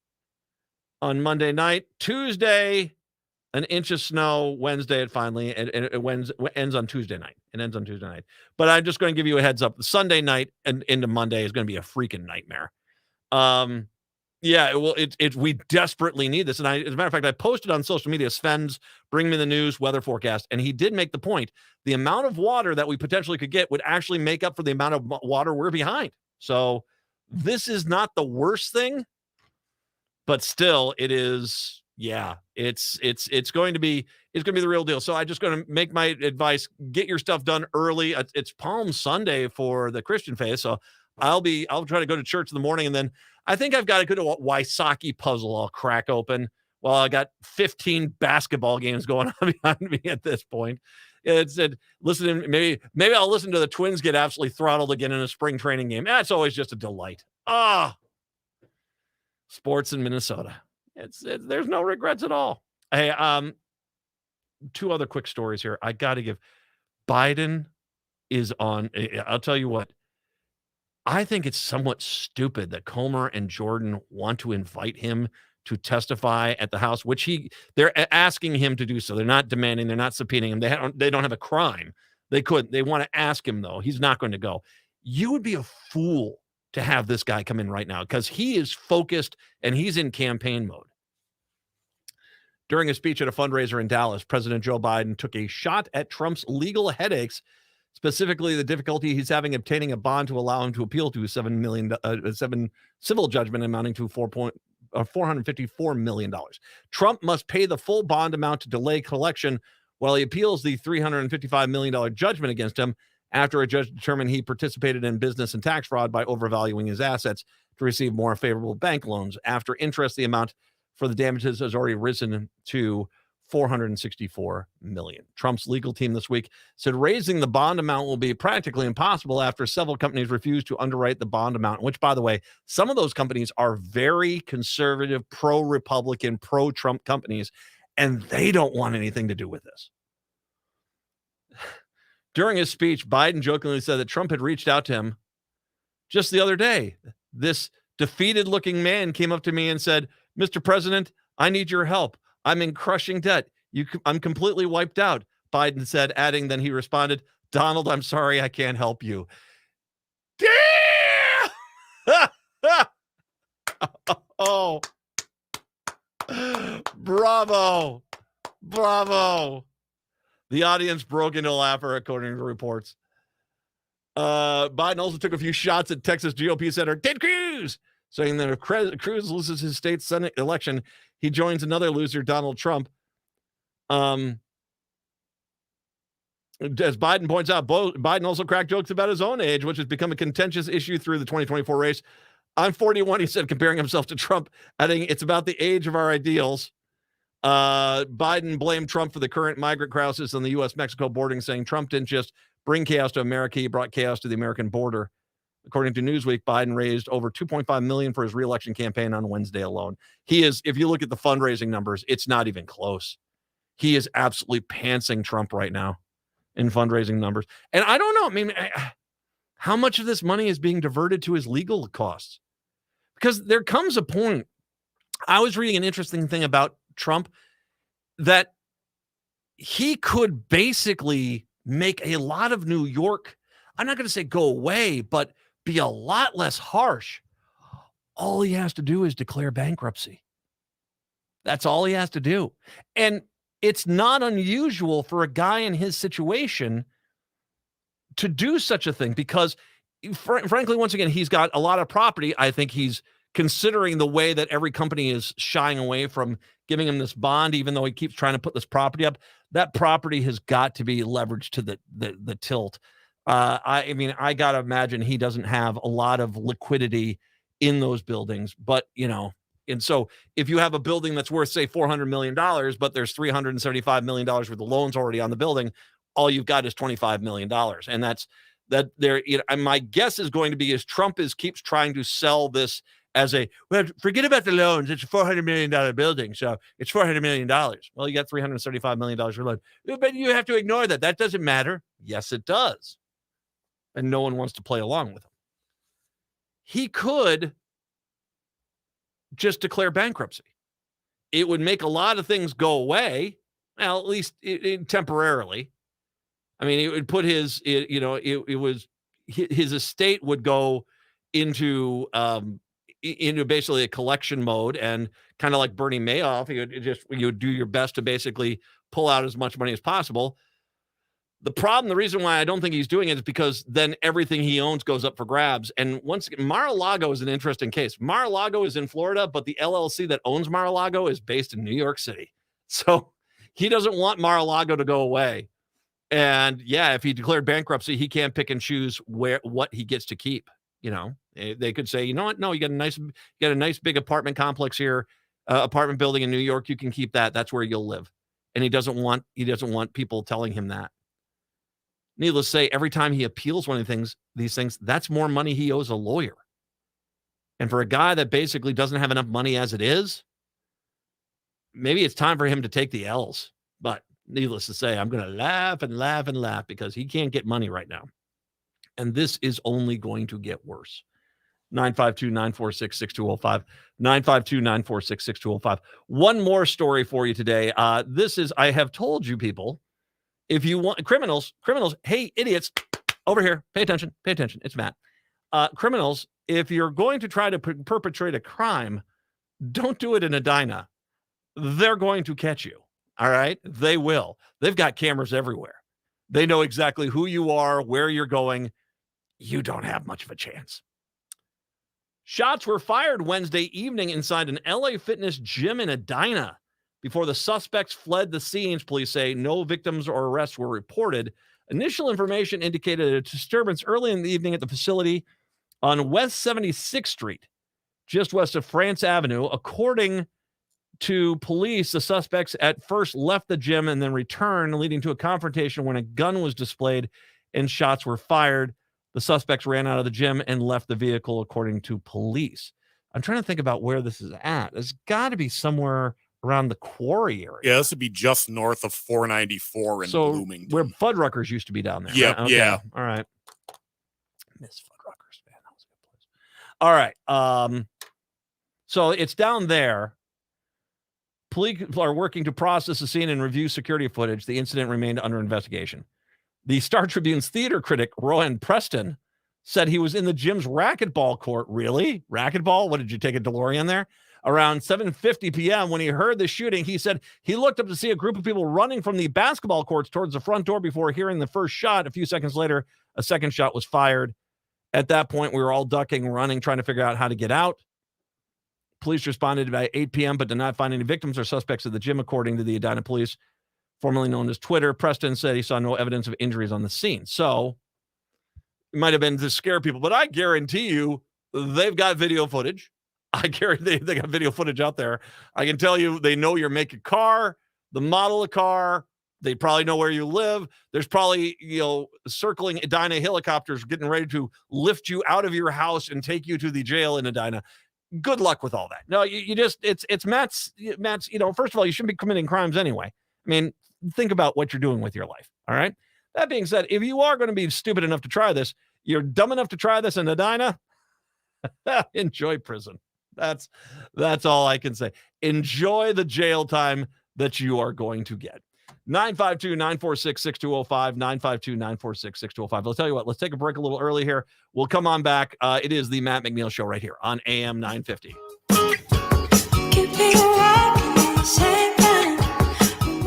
on Monday night. Tuesday, An inch of snow Wednesday. It ends on Tuesday night. It ends on Tuesday night. But I'm just going to give you a heads up. Sunday night and into Monday is going to be a freaking nightmare. Yeah, well, we desperately need this. And as a matter of fact, I posted on social media, Sven's Bring Me the News weather forecast, and he did make the point. The amount of water that we potentially could get would actually make up for the amount of water we're behind. So this is not the worst thing, but still it is. Yeah, it's going to be the real deal. So I'm just going to make my advice: get your stuff done early. It's Palm Sunday for the Christian faith, so I'll try to go to church in the morning, and then I think I've got a good Wysocki puzzle I'll crack open. Well, I got 15 basketball games going on behind me at this point. Listen, maybe I'll listen to the Twins get absolutely throttled again in a spring training game. That's always just a delight. Sports in Minnesota. There's no regrets at all. Hey, two other quick stories here. I got to give. Biden is on. I'll tell you what. I think it's somewhat stupid that Comer and Jordan want to invite him to testify at the House, which they're asking him to do so. They're not demanding. They're not subpoenaing him. They don't have a crime. They could. They want to ask him though. He's not going to go. You would be a fool to have this guy come in right now because he is focused and he's in campaign mode. During a speech at a fundraiser in Dallas, President Joe Biden took a shot at Trump's legal headaches, specifically the difficulty he's having obtaining a bond to allow him to appeal to $7 civil judgment amounting to $454 million. Trump must pay the full bond amount to delay collection while he appeals the $355 million judgment against him after a judge determined he participated in business and tax fraud by overvaluing his assets to receive more favorable bank loans. After interest, the amount for the damages has already risen to $464 million. Trump's legal team this week said raising the bond amount will be practically impossible after several companies refused to underwrite the bond amount, which, by the way, some of those companies are very conservative, pro-Republican, pro-Trump companies, and they don't want anything to do with this. During his speech, Biden jokingly said that Trump had reached out to him just the other day. This defeated-looking man came up to me and said, "Mr. President, I need your help. I'm in crushing debt. I'm completely wiped out," Biden said, adding, then he responded, "Donald, I'm sorry, I can't help you." Damn! Oh. Bravo. Bravo. The audience broke into laughter, according to reports. Biden also took a few shots at Texas GOP Senator Ted Cruz, saying that if Cruz loses his state Senate election, he joins another loser, Donald Trump. As Biden points out, Biden also cracked jokes about his own age, which has become a contentious issue through the 2024 race. "I'm 41, he said, comparing himself to Trump, adding, "It's about the age of our ideals." Biden blamed Trump for the current migrant crisis on the U.S.-Mexico border, saying Trump didn't just bring chaos to America, he brought chaos to the American border. According to Newsweek, Biden raised over $2.5 million for his reelection campaign on Wednesday alone. He is, if you look at the fundraising numbers, it's not even close. He is absolutely pantsing Trump right now in fundraising numbers. And I don't know, I mean, how much of this money is being diverted to his legal costs? Because there comes a point, I was reading an interesting thing about Trump, that he could basically make a lot of New York, I'm not going to say go away, but be a lot less harsh. All he has to do is declare bankruptcy. That's all he has to do. And it's not unusual for a guy in his situation to do such a thing because, frankly, once again, he's got a lot of property. I think he's considering the way that every company is shying away from giving him this bond, even though he keeps trying to put this property up. That property has got to be leveraged to the tilt. I mean, I got to imagine he doesn't have a lot of liquidity in those buildings, but, you know, and so if you have a building that's worth, say, $400 million, but there's $375 million worth of loans already on the building, all you've got is $25 million. And that's that there. You know, and my guess is going to be is Trump keeps trying to sell this as a, well, forget about the loans. It's a $400 million building. So it's $400 million. Well, you got $375 million for loan. But you have to ignore that. That doesn't matter. Yes, it does. And no one wants to play along with him. He could just declare bankruptcy. It would make a lot of things go away. Well, at least temporarily. I mean, it would put his estate would go into basically a collection mode, and kind of like Bernie Madoff, you would do your best to basically pull out as much money as possible. The reason why I don't think he's doing it is because then everything he owns goes up for grabs. And once again, Mar-a-Lago is an interesting case. Mar-a-Lago is in Florida, but the LLC that owns Mar-a-Lago is based in New York City. So he doesn't want Mar-a-Lago to go away. And yeah, if he declared bankruptcy, he can't pick and choose what he gets to keep. They could say, you know what? No, you got a nice big apartment complex here, apartment building in New York. You can keep that. That's where you'll live. And he doesn't want people telling him that. Needless to say, every time he appeals one of these things, that's more money he owes a lawyer. And for a guy that basically doesn't have enough money as it is, maybe it's time for him to take the L's. But needless to say, I'm going to laugh and laugh and laugh because he can't get money right now. And this is only going to get worse. 952-946-6205. 952-946-6205. One more story for you today. I have told you people, if you want criminals, hey, idiots, over here, pay attention. It's Matt. Criminals, if you're going to try to perpetrate a crime, don't do it in Edina. They're going to catch you. All right? They will. They've got cameras everywhere. They know exactly who you are, where you're going. You don't have much of a chance. Shots were fired Wednesday evening inside an LA Fitness gym in Edina. Before the suspects fled the scenes, police say no victims or arrests were reported. Initial information indicated a disturbance early in the evening at the facility on West 76th Street, just west of France Avenue. According to police, the suspects at first left the gym and then returned, leading to a confrontation when a gun was displayed and shots were fired. The suspects ran out of the gym and left the vehicle, according to police. I'm trying to think about where this is at. It's got to be somewhere around the Quarry area. Yeah, this would be just north of 494 in Bloomington. Where Fuddruckers used to be down there. Yep, right? Okay. yeah. All right. Miss Fuddruckers, man. That was a good place. All right. So it's down there. Police are working to process the scene and review security footage. The incident remained under investigation. The Star Tribune's theater critic, Rowan Preston, said he was in the gym's racquetball court. Really? Racquetball? What, did you take a DeLorean there? Around 7:50 p.m. when he heard the shooting, he said he looked up to see a group of people running from the basketball courts towards the front door before hearing the first shot. A few seconds later, a second shot was fired. At that point, we were all ducking, running, trying to figure out how to get out. Police responded by 8 p.m., but did not find any victims or suspects at the gym, according to the Edina Police, formerly known as Twitter. Preston said he saw no evidence of injuries on the scene. So it might have been to scare people, but I guarantee you they've got video footage. I guarantee they got video footage out there. I can tell you they know your make of car, the model of car. They probably know where you live. There's probably, circling Edina helicopters getting ready to lift you out of your house and take you to the jail in Edina. Good luck with all that. No, it's Matt's, first of all, you shouldn't be committing crimes anyway. I mean, think about what you're doing with your life. All right. That being said, if you are going to be stupid enough to try this, you're dumb enough to try this in Edina, enjoy prison. That's all I can say. Enjoy the jail time that you are going to get. 952-946-6205, 952-946-6205. I'll tell you what, let's take a break a little early here. We'll come on back. It is the Matt McNeil Show right here on AM 950.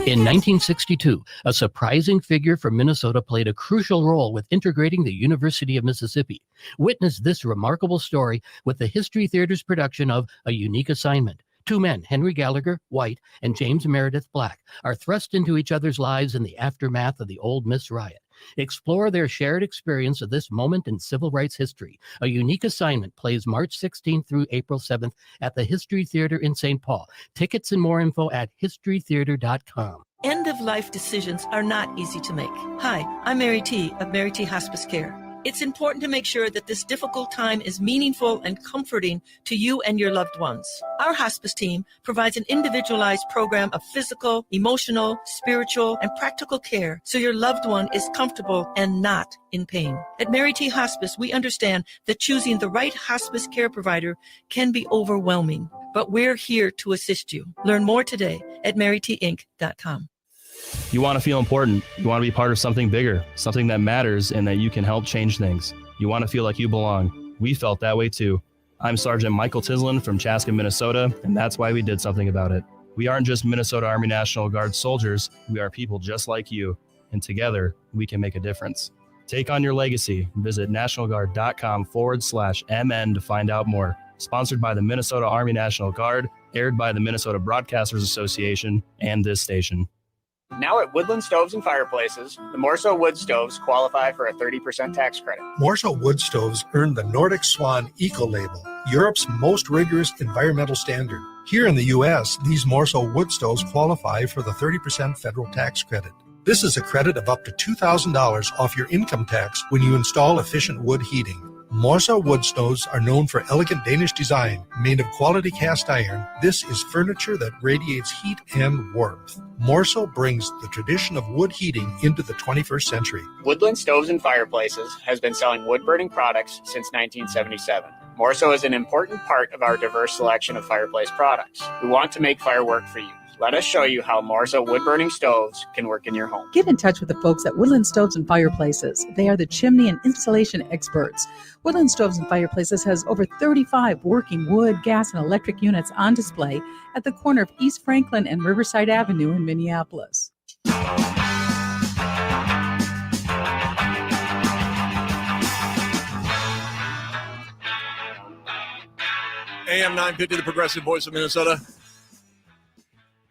In 1962, a surprising figure from Minnesota played a crucial role with integrating the University of Mississippi. Witness this remarkable story with the History Theater's production of A Unique Assignment. Two men, Henry Gallagher, white, and James Meredith, black, are thrust into each other's lives in the aftermath of the Old Miss Riot. Explore their shared experience of this moment in civil rights history. A Unique Assignment plays March 16th through April 7th at the History Theater in St. Paul. Tickets and more info at historytheater.com. End-of-life decisions are not easy to make. Hi, I'm Mary T. of Mary T. Hospice Care. It's important to make sure that this difficult time is meaningful and comforting to you and your loved ones. Our hospice team provides an individualized program of physical, emotional, spiritual, and practical care so your loved one is comfortable and not in pain. At Mary T. Hospice, we understand that choosing the right hospice care provider can be overwhelming, but we're here to assist you. Learn more today at marytinc.com. You want to feel important. You want to be part of something bigger, something that matters and that you can help change things. You want to feel like you belong. We felt that way too. I'm Sergeant Michael Tislin from Chaska, Minnesota, and that's why we did something about it. We aren't just Minnesota Army National Guard soldiers. We are people just like you, and together we can make a difference. Take on your legacy. Visit nationalguard.com/MN to find out more. Sponsored by the Minnesota Army National Guard, aired by the Minnesota Broadcasters Association and this station. Now at Woodland Stoves and Fireplaces, the Morso wood stoves qualify for a 30% tax credit. Morso wood stoves earned the Nordic Swan Eco Label, Europe's most rigorous environmental standard. Here in the U.S., these Morso wood stoves qualify for the 30% federal tax credit. This is a credit of up to $2,000 off your income tax when you install efficient wood heating. Morso wood stoves are known for elegant Danish design. Made of quality cast iron, this is furniture that radiates heat and warmth. Morso brings the tradition of wood heating into the 21st century. Woodland Stoves and Fireplaces has been selling wood-burning products since 1977. Morso is an important part of our diverse selection of fireplace products. We want to make fire work for you. Let us show you how Morso wood-burning stoves can work in your home. Get in touch with the folks at Woodland Stoves and Fireplaces. They are the chimney and installation experts. Woodland Stoves and Fireplaces has over 35 working wood, gas, and electric units on display at the corner of East Franklin and Riverside Avenue in Minneapolis. AM 950, the Progressive Voice of Minnesota.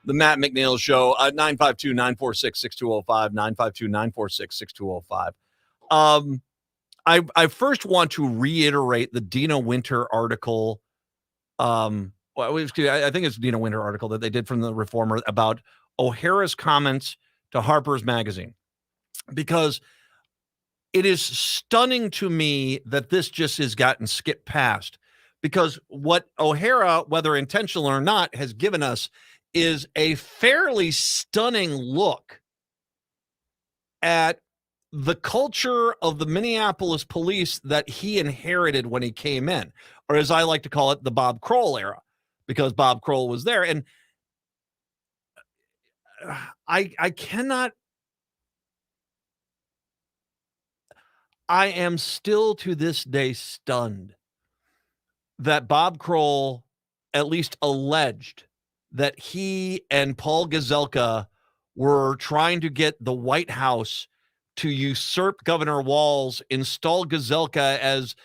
The Matt McNeil Show, 952-946-6205, 952-946-6205. I first want to reiterate the Dina Winter article. I think it's Dina Winter article that they did from the Reformer about O'Hara's comments to Harper's Magazine, because it is stunning to me that this just has gotten skipped past, because what O'Hara, whether intentional or not, has given us is a fairly stunning look at the culture of the Minneapolis police that he inherited when he came in, or as I like to call it, the Bob Kroll era, because Bob Kroll was there. And I am still to this day stunned that Bob Kroll at least alleged that he and Paul Gazelka were trying to get the White House to usurp Governor Walz, install Gazelka as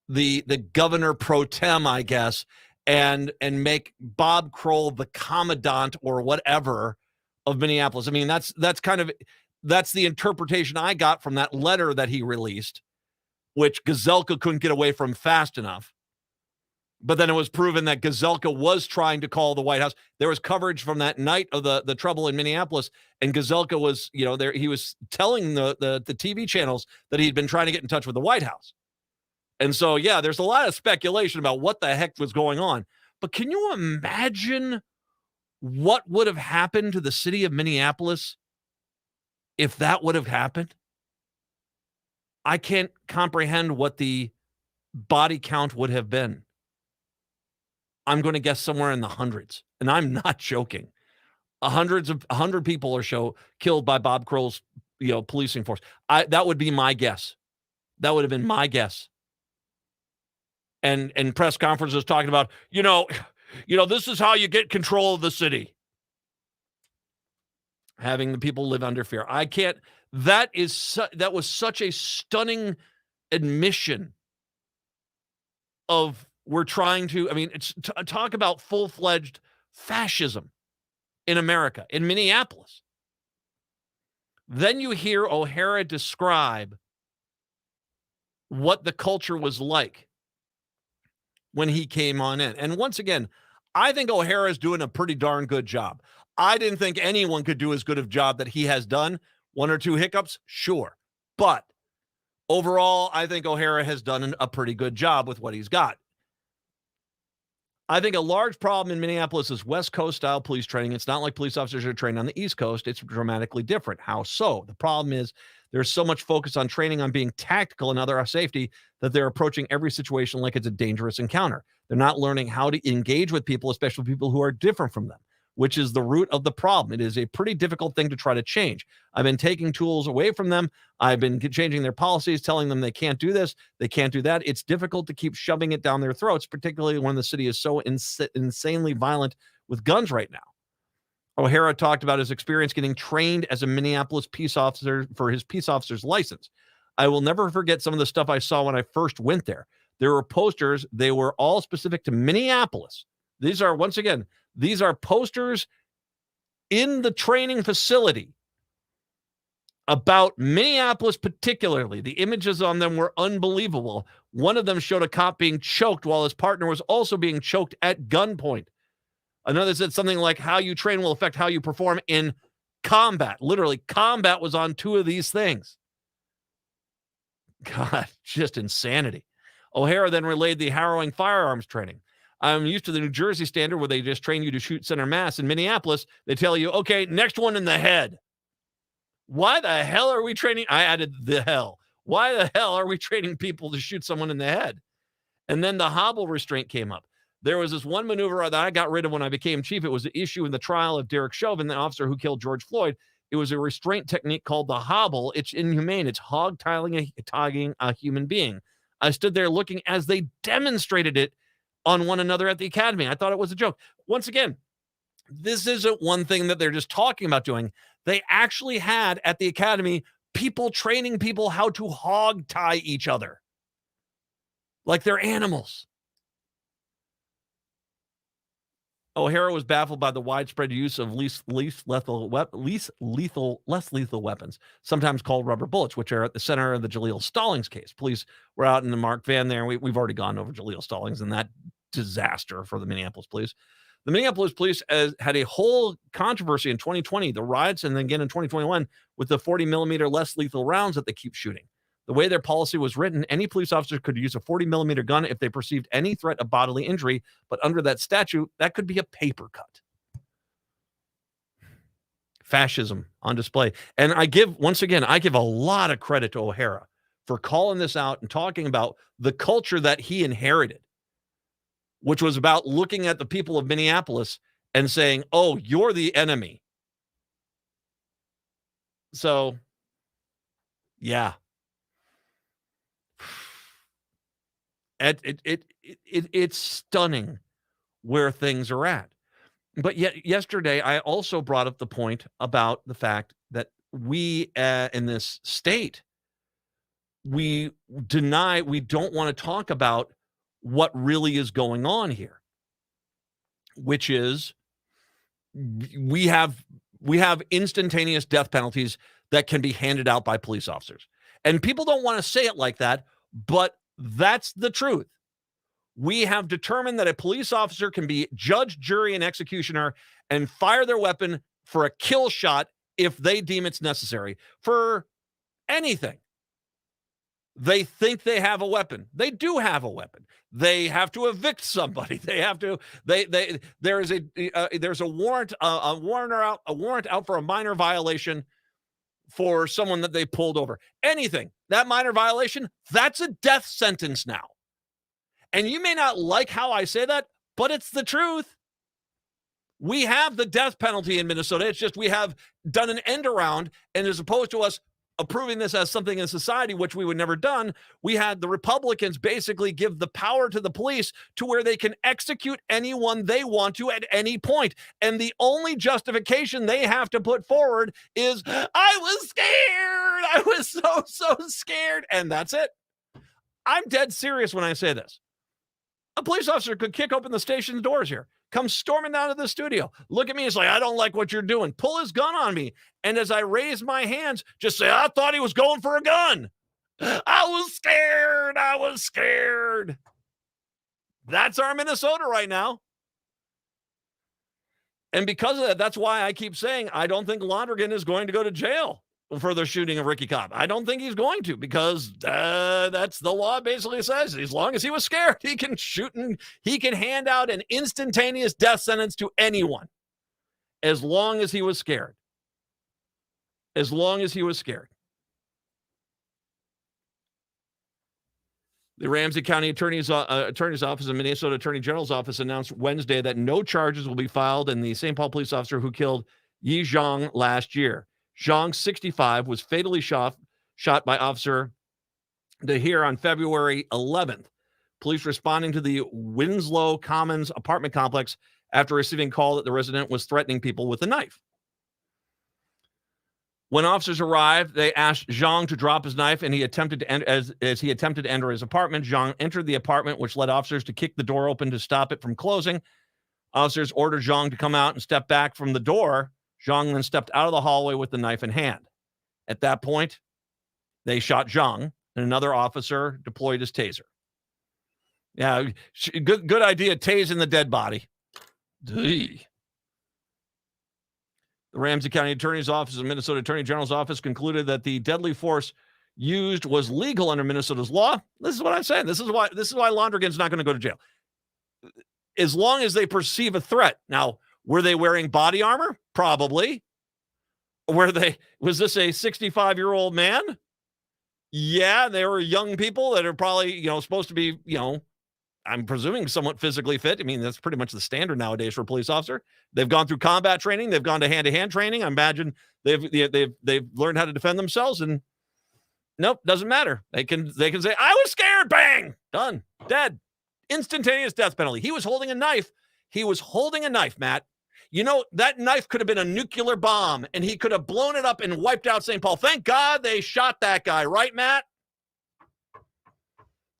the governor pro tem, I guess, and make Bob Kroll the commandant or whatever of Minneapolis. I mean, that's the interpretation I got from that letter that he released, which Gazelka couldn't get away from fast enough. But then it was proven that Gazelka was trying to call the White House. There was coverage from that night of the trouble in Minneapolis, and Gazelka was, there. He was telling the TV channels that he'd been trying to get in touch with the White House. And so, yeah, there's a lot of speculation about what the heck was going on. But can you imagine what would have happened to the city of Minneapolis if that would have happened? I can't comprehend what the body count would have been. I'm going to guess somewhere in the hundreds, and I'm not joking. 100 people or so killed by Bob Kroll's, policing force. That would be my guess. That would have been my guess. And press conferences talking about, this is how you get control of the city. Having the people live under fear. I can't. That was such a stunning admission of. We're trying to, it's talk about full-fledged fascism in America, in Minneapolis. Then you hear O'Hara describe what the culture was like when he came on in. And once again, I think O'Hara is doing a pretty darn good job. I didn't think anyone could do as good a job that he has done. One or two hiccups, sure. But overall, I think O'Hara has done a pretty good job with what he's got. I think a large problem in Minneapolis is West Coast style police training. It's not like police officers are trained on the East Coast. It's dramatically different. How so? The problem is there's so much focus on training on being tactical and other safety that they're approaching every situation like it's a dangerous encounter. They're not learning how to engage with people, especially people who are different from them. which is the root of the problem. It is a pretty difficult thing to try to change. I've been taking tools away from them. I've been changing their policies, telling them they can't do this, they can't do that. It's difficult to keep shoving it down their throats, particularly when the city is so insanely violent with guns right now. O'Hara talked about his experience getting trained as a Minneapolis peace officer for his peace officer's license. I will never forget some of the stuff I saw when I first went there. There were posters. They were all specific to Minneapolis. These are, once again, these are posters in the training facility about Minneapolis particularly. The images on them were unbelievable. One of them showed a cop being choked while his partner was also being choked at gunpoint. Another said something like, how you train will affect how you perform in combat. Literally, combat was on 2 of these things. God, just insanity. O'Hara then relayed the harrowing firearms training. I'm used to the New Jersey standard where they just train you to shoot center mass. In Minneapolis, they tell you, okay, next one in the head. Why the hell are we training? I added the hell. Why the hell are we training people to shoot someone in the head? And then the hobble restraint came up. There was this one maneuver that I got rid of when I became chief. It was an issue in the trial of Derek Chauvin, the officer who killed George Floyd. It was a restraint technique called the hobble. It's inhumane. It's hog-tying a human being. I stood there looking as they demonstrated it on one another at the academy. I thought it was a joke. Once again, this isn't one thing that they're just talking about doing. They actually had at the academy people training people how to hog tie each other like they're animals. O'Hara was baffled by the widespread use of less lethal weapons, sometimes called rubber bullets, which are at the center of the Jaleel Stallings case. Police were out in the marked van there. We've already gone over Jaleel Stallings and that disaster for the Minneapolis police. The Minneapolis police had a whole controversy in 2020, the riots, and then again in 2021 with the 40 millimeter less lethal rounds that they keep shooting. The way their policy was written, any police officer could use a 40 millimeter gun if they perceived any threat of bodily injury, but under that statute, that could be a paper cut. Fascism on display. And I give a lot of credit to O'Hara for calling this out and talking about the culture that he inherited, which was about looking at the people of Minneapolis and saying, oh, you're the enemy. So, yeah. It's stunning where things are at. But yet yesterday, I also brought up the point about the fact that we in this state, we don't want to talk about what really is going on here, which is we have instantaneous death penalties that can be handed out by police officers. And people don't want to say it like that, but that's the truth. We have determined that a police officer can be judge, jury, and executioner and fire their weapon for a kill shot if they deem it's necessary for anything. They think they have a weapon. They do have a weapon. They have to evict somebody. They have to. There's a warrant out for a minor violation for someone that they pulled over. Anything. That minor violation, that's a death sentence now. And you may not like how I say that, but it's the truth. We have the death penalty in Minnesota. It's just we have done an end around, and as opposed to us approving this as something in society, which we would never done, we had the Republicans basically give the power to the police to where they can execute anyone they want to at any point. And the only justification they have to put forward is, I was scared. I was so scared. And that's it. I'm dead serious when I say this. A police officer could kick open the station's doors here, come storming down to the studio, look at me, it's like, I don't like what you're doing, pull his gun on me. And as I raise my hands, just say, I thought he was going for a gun. I was scared. I was scared. That's our Minnesota right now. And because of that, that's why I keep saying I don't think Londrigan is going to go to jail for the shooting of Ricky Cobb. I don't think he's going to, because that's the law basically says as long as he was scared, he can shoot and he can hand out an instantaneous death sentence to anyone as long as he was scared. As long as he was scared. The Ramsey County Attorney's Office and Minnesota Attorney General's Office announced Wednesday that no charges will be filed in the St. Paul police officer who killed Yi Zhang last year. Zhang, 65, was fatally shot by Officer Dahir on February 11th. Police responding to the Winslow Commons apartment complex after receiving a call that the resident was threatening people with a knife. When officers arrived, they asked Zhang to drop his knife, and he attempted to as he attempted to enter his apartment. Zhang entered the apartment, which led officers to kick the door open to stop it from closing. Officers ordered Zhang to come out and step back from the door. Zhang then stepped out of the hallway with the knife in hand. At that point, they shot Zhang, and another officer deployed his taser. Yeah, good idea, tasing the dead body. The Ramsey County Attorney's Office and Minnesota Attorney General's Office concluded that the deadly force used was legal under Minnesota's law. This is what I'm saying. This is why Londrigan's not going to go to jail. As long as they perceive a threat. Now, were they wearing body armor? Probably. Was this a 65-year-old man? Yeah, they were young people that are probably, supposed to be, I'm presuming somewhat physically fit. I mean, that's pretty much the standard nowadays for a police officer. They've gone through combat training. They've gone to hand-to-hand training. I imagine they've learned how to defend themselves. And nope, doesn't matter. They can say, "I was scared." Bang, done, dead, instantaneous death penalty. He was holding a knife. Matt. That knife could have been a nuclear bomb, and he could have blown it up and wiped out St. Paul. Thank God they shot that guy, right, Matt?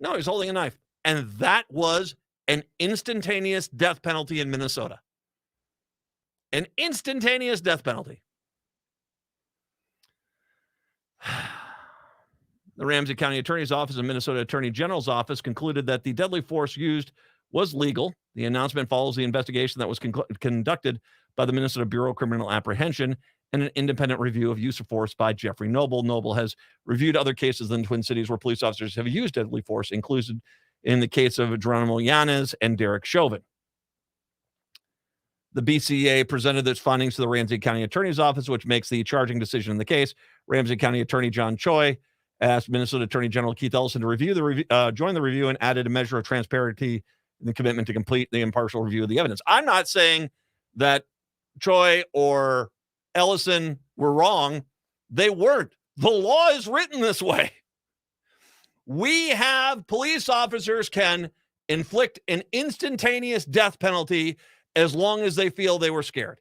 No, he was holding a knife. And that was an instantaneous death penalty in Minnesota. An instantaneous death penalty. The Ramsey County Attorney's Office and Minnesota Attorney General's Office concluded that the deadly force used was legal. The announcement follows the investigation that was conducted by the Minnesota Bureau of Criminal Apprehension and an independent review of use of force by Jeffrey Noble. Noble has reviewed other cases in the Twin Cities where police officers have used deadly force, including in the case of Geronimo Yanez and Derek Chauvin. The BCA presented its findings to the Ramsey County Attorney's Office, which makes the charging decision in the case. Ramsey County Attorney John Choi asked Minnesota Attorney General Keith Ellison to join the review and added a measure of transparency in the commitment to complete the impartial review of the evidence. I'm not saying that Choi or Ellison were wrong. They weren't. The law is written this way. We have police officers can inflict an instantaneous death penalty as long as they feel they were scared.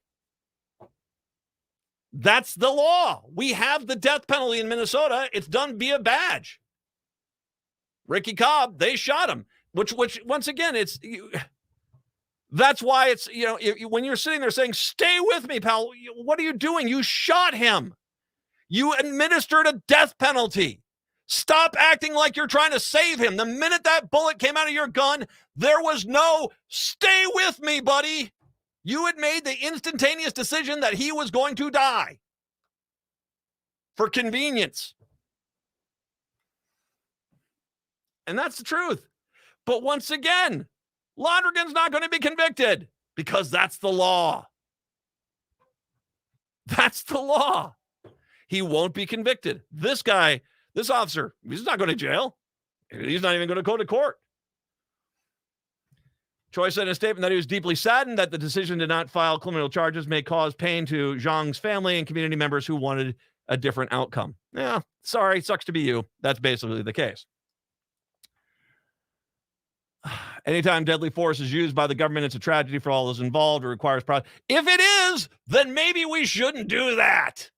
That's the law. We have the death penalty in Minnesota. It's done via badge. Ricky Cobb, they shot him, which once again, that's why it's, when you're sitting there saying, "Stay with me, pal," what are you doing? You shot him. You administered a death penalty. Stop acting like you're trying to save him. The minute that bullet came out of your gun, there was no "stay with me, buddy." You had made the instantaneous decision that he was going to die for convenience. And that's the truth. But once again, Londrigan's not going to be convicted because that's the law. That's the law. He won't be convicted. This guy, this officer, he's not going to jail. He's not even going to go to court. Choi said in a statement that he was deeply saddened that the decision to not file criminal charges may cause pain to Zhang's family and community members who wanted a different outcome. Yeah, sorry, sucks to be you. That's basically the case. Anytime deadly force is used by the government, it's a tragedy for all those involved. It requires If it is, then maybe we shouldn't do that.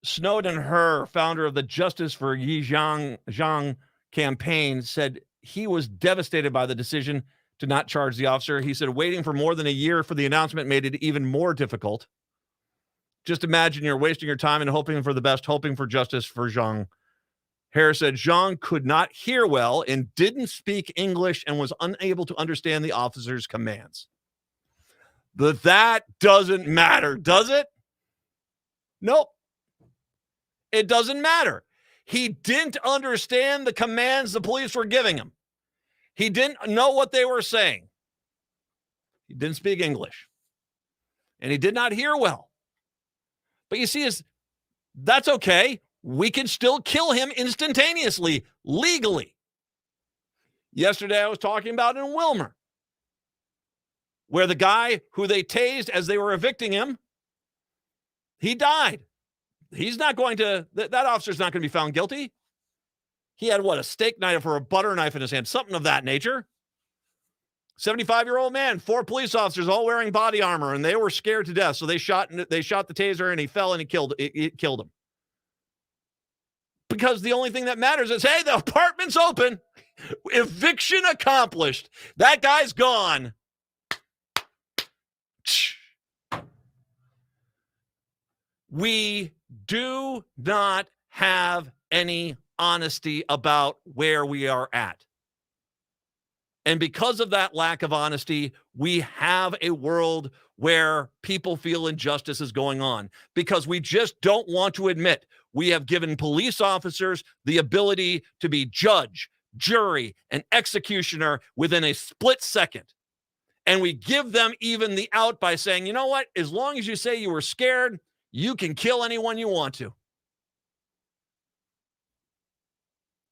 Snowden Her, founder of the Justice for Yi Zhang campaign, said he was devastated by the decision to not charge the officer. He said waiting for more than a year for the announcement made it even more difficult. Just imagine you're wasting your time and hoping for the best, hoping for justice for Zhang. Harris said Zhang could not hear well and didn't speak English and was unable to understand the officer's commands. But that doesn't matter, does it? Nope. It doesn't matter. He didn't understand the commands the police were giving him. He didn't know what they were saying. He didn't speak English. And he did not hear well. But you see, that's okay. we can still kill him instantaneously, legally. Yesterday, I was talking about in Wilmer, where the guy who they tased as they were evicting him, he died. He's not going to, that officer's not going to be found guilty. He had, a steak knife or a butter knife in his hand, something of that nature. 75-year-old man, 4 police officers all wearing body armor, and they were scared to death. So they shot the taser, and he fell, and it killed him. Because the only thing that matters is, hey, the apartment's open. Eviction accomplished. That guy's gone. We do not have any honesty about where we are at. And because of that lack of honesty, we have a world where people feel injustice is going on because we just don't want to admit we have given police officers the ability to be judge, jury, and executioner within a split second. And we give them even the out by saying, you know what? As long as you say you were scared, you can kill anyone you want to.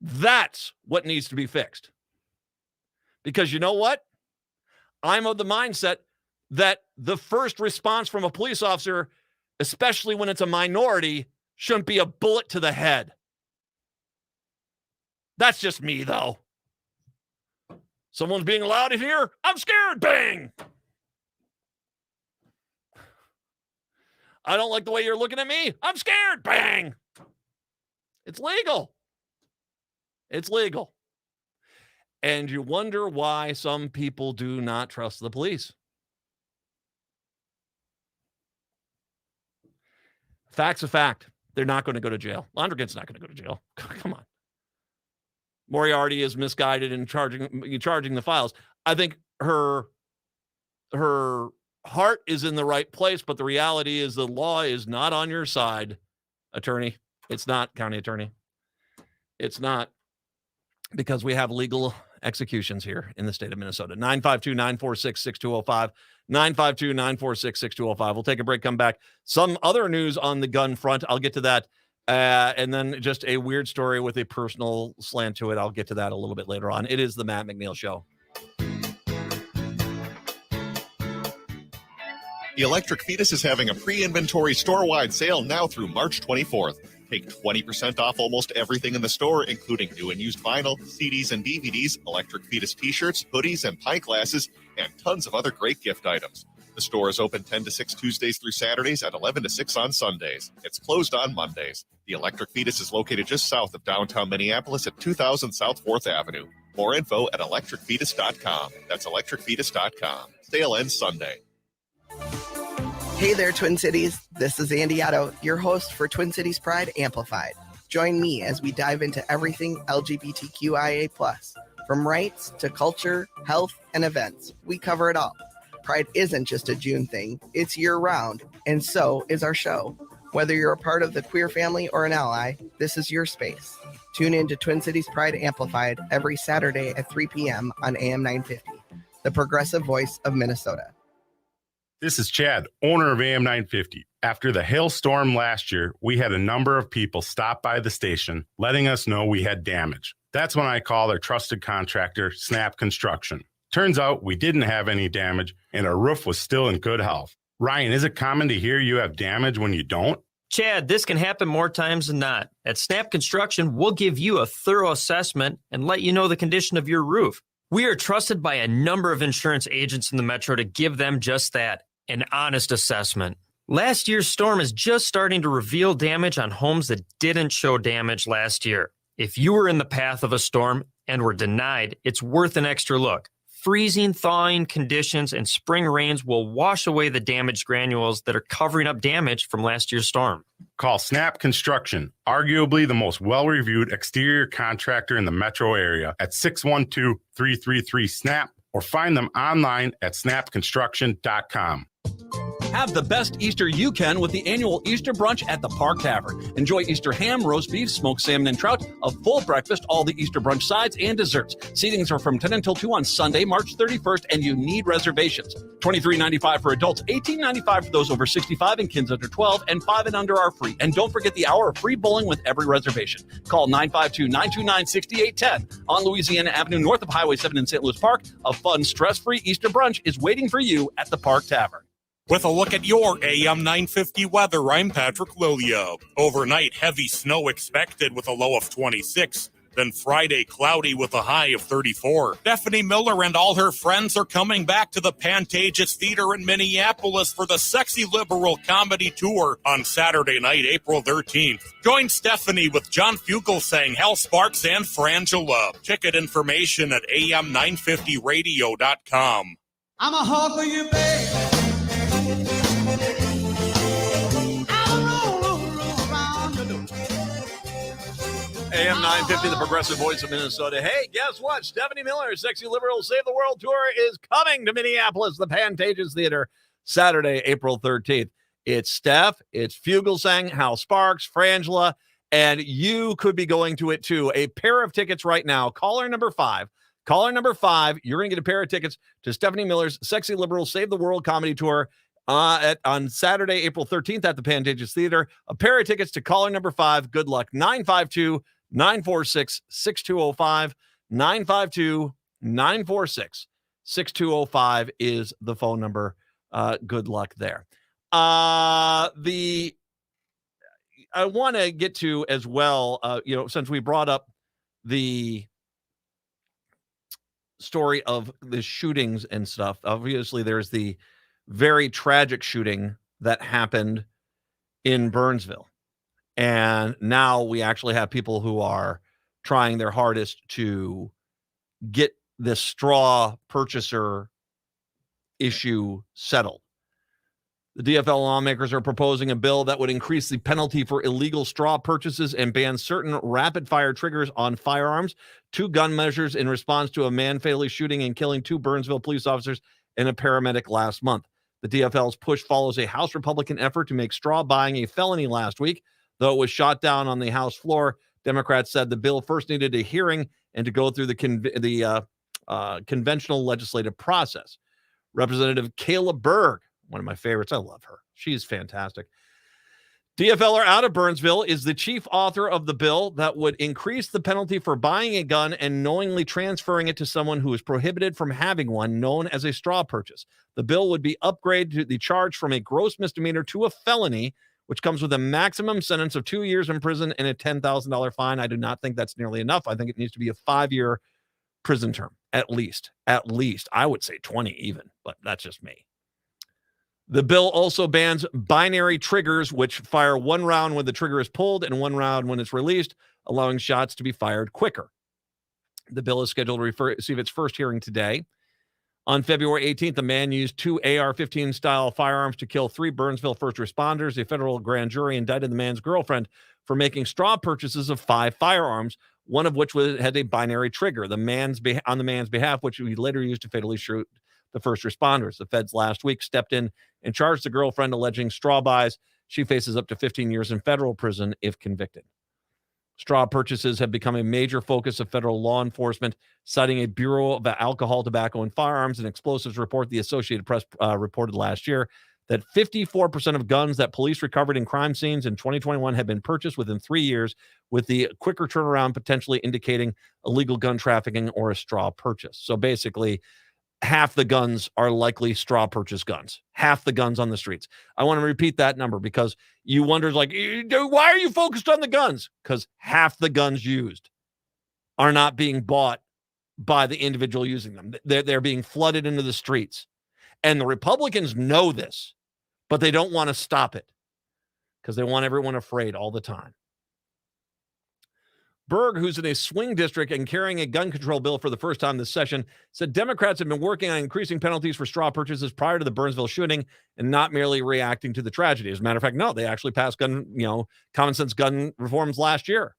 That's what needs to be fixed. Because you know what? I'm of the mindset that the first response from a police officer, especially when it's a minority, shouldn't be a bullet to the head. That's just me, though. Someone's being loud in here. I'm scared. Bang. I don't like the way you're looking at me. I'm scared. Bang. It's legal. It's legal. And you wonder why some people do not trust the police. Fact's a fact. They're not going to go to jail. Londrigan's not going to go to jail. Come on. Moriarty is misguided in charging the files. I think her heart is in the right place, but the reality is the law is not on your side, attorney. It's not, county attorney. It's not, because we have legal executions here in the state of Minnesota. 952-946-6205. 952-946-6205. We'll take a break, come back. Some other news on the gun front. I'll get to that. And then just a weird story with a personal slant to it. I'll get to that a little bit later on. It is the Matt McNeil Show. The Electric Fetus is having a pre-inventory store-wide sale now through March 24th. Take 20% off almost everything in the store, including new and used vinyl, CDs and DVDs, Electric Fetus t-shirts, hoodies, and pint glasses, and tons of other great gift items. The store is open 10 to 6 Tuesdays through Saturdays and 11 to 6 on Sundays. It's closed on Mondays. The Electric Fetus is located just south of downtown Minneapolis at 2000 South 4th Avenue. More info at electricfetus.com. That's electricfetus.com. Sale ends Sunday. Hey there, Twin Cities. This is Andy Otto, your host for Twin Cities Pride Amplified. Join me as we dive into everything LGBTQIA+. From rights to culture, health, and events, we cover it all. Pride isn't just a June thing, it's year-round, and so is our show. Whether you're a part of the queer family or an ally, this is your space. Tune in to Twin Cities Pride Amplified every Saturday at 3 p.m. on AM 950, the progressive voice of Minnesota. This is Chad, owner of AM 950. After the hailstorm last year, we had a number of people stop by the station letting us know we had damage. That's when I called our trusted contractor, Snap Construction. Turns out we didn't have any damage and our roof was still in good health. Ryan, is it common to hear you have damage when you don't? Chad, this can happen more times than not. At Snap Construction, we'll give you a thorough assessment and let you know the condition of your roof. We are trusted by a number of insurance agents in the metro to give them just that, an honest assessment. Last year's storm is just starting to reveal damage on homes that didn't show damage last year. If you were in the path of a storm and were denied, it's worth an extra look. Freezing, thawing conditions and spring rains will wash away the damaged granules that are covering up damage from last year's storm. Call Snap Construction, arguably the most well-reviewed exterior contractor in the metro area, at 612-333-SNAP or find them online at snapconstruction.com. Have the best Easter you can with the annual Easter brunch at the Park Tavern. Enjoy Easter ham, roast beef, smoked salmon, and trout, a full breakfast, all the Easter brunch sides, and desserts. Seatings are from 10 until 2 on Sunday, March 31st, and you need reservations. $23.95 for adults, $18.95 for those over 65 and kids under 12, and 5 and under are free. And don't forget the hour of free bowling with every reservation. Call 952-929-6810 on Louisiana Avenue, north of Highway 7 in St. Louis Park. A fun, stress-free Easter brunch is waiting for you at the Park Tavern. With a look at your AM 950 weather, I'm Patrick Lilio. Overnight, heavy snow expected with a low of 26. Then Friday, cloudy with a high of 34. Stephanie Miller and all her friends are coming back to the Pantages Theater in Minneapolis for the Sexy Liberal Comedy Tour on Saturday night, April 13th. Join Stephanie with John Fugelsang, Hal Sparks, and Frangela. Ticket information at am950radio.com. I'm a hog for you, babe. AM 950, the progressive voice of Minnesota. Hey, guess what? Stephanie Miller, Sexy Liberal Save the World Tour is coming to Minneapolis, the Pantages Theater, Saturday, April 13th. It's Steph, it's Fugelsang, Hal Sparks, Frangela, and you could be going to it too. A pair of tickets right now. Caller number 5. Caller number 5, you're going to get a pair of tickets to Stephanie Miller's Sexy Liberal Save the World Comedy Tour on Saturday, April 13th at the Pantages Theater. A pair of tickets to caller number 5. Good luck. 952-946-6205. 952-946-6205 is the phone number. Good luck there. I want to get to as well, since we brought up the story of the shootings and stuff. Obviously, there's the very tragic shooting that happened in Burnsville. And now we actually have people who are trying their hardest to get this straw purchaser issue settled. The DFL lawmakers are proposing a bill that would increase the penalty for illegal straw purchases and ban certain rapid-fire triggers on firearms. 2 gun measures in response to a man fatally shooting and killing 2 Burnsville police officers and a paramedic last month. The DFL's push follows a House Republican effort to make straw buying a felony last week. Though it was shot down on the House floor, Democrats said the bill first needed a hearing and to go through the conventional legislative process. Representative Kayla Berg, one of my favorites. I love her. She's fantastic. DFLer out of Burnsville is the chief author of the bill that would increase the penalty for buying a gun and knowingly transferring it to someone who is prohibited from having one, known as a straw purchase. The bill would be upgraded the charge from a gross misdemeanor to a felony, which comes with a maximum sentence of 2 years in prison and a $10,000 fine. I do not think that's nearly enough. I think it needs to be a 5-year prison term, at least. I would say 20 even, but that's just me. The bill also bans binary triggers, which fire 1 round when the trigger is pulled and 1 round when it's released, allowing shots to be fired quicker. The bill is scheduled to receive its first hearing today. On February 18th, a man used 2 AR-15 style firearms to kill 3 Burnsville first responders. A federal grand jury indicted the man's girlfriend for making straw purchases of 5 firearms, one of which had a binary trigger. On the man's behalf, which he later used to fatally shoot the first responders. The feds last week stepped in and charged the girlfriend alleging straw buys. She faces up to 15 years in federal prison if convicted. Straw purchases have become a major focus of federal law enforcement, citing a Bureau of Alcohol, Tobacco, and Firearms and Explosives report. The Associated Press reported last year that 54% of guns that police recovered in crime scenes in 2021 had been purchased within 3 years, with the quicker turnaround potentially indicating illegal gun trafficking or a straw purchase. So basically, half the guns are likely straw purchase guns. Half the guns on the streets. I want to repeat that number because you wonder, like, why are you focused on the guns? Because half the guns used are not being bought by the individual using them. They're being flooded into the streets. And the Republicans know this, but they don't want to stop it because they want everyone afraid all the time. Berg, who's in a swing district and carrying a gun control bill for the first time this session, said Democrats have been working on increasing penalties for straw purchases prior to the Burnsville shooting and not merely reacting to the tragedy. As a matter of fact, no, they actually passed common sense gun reforms last year.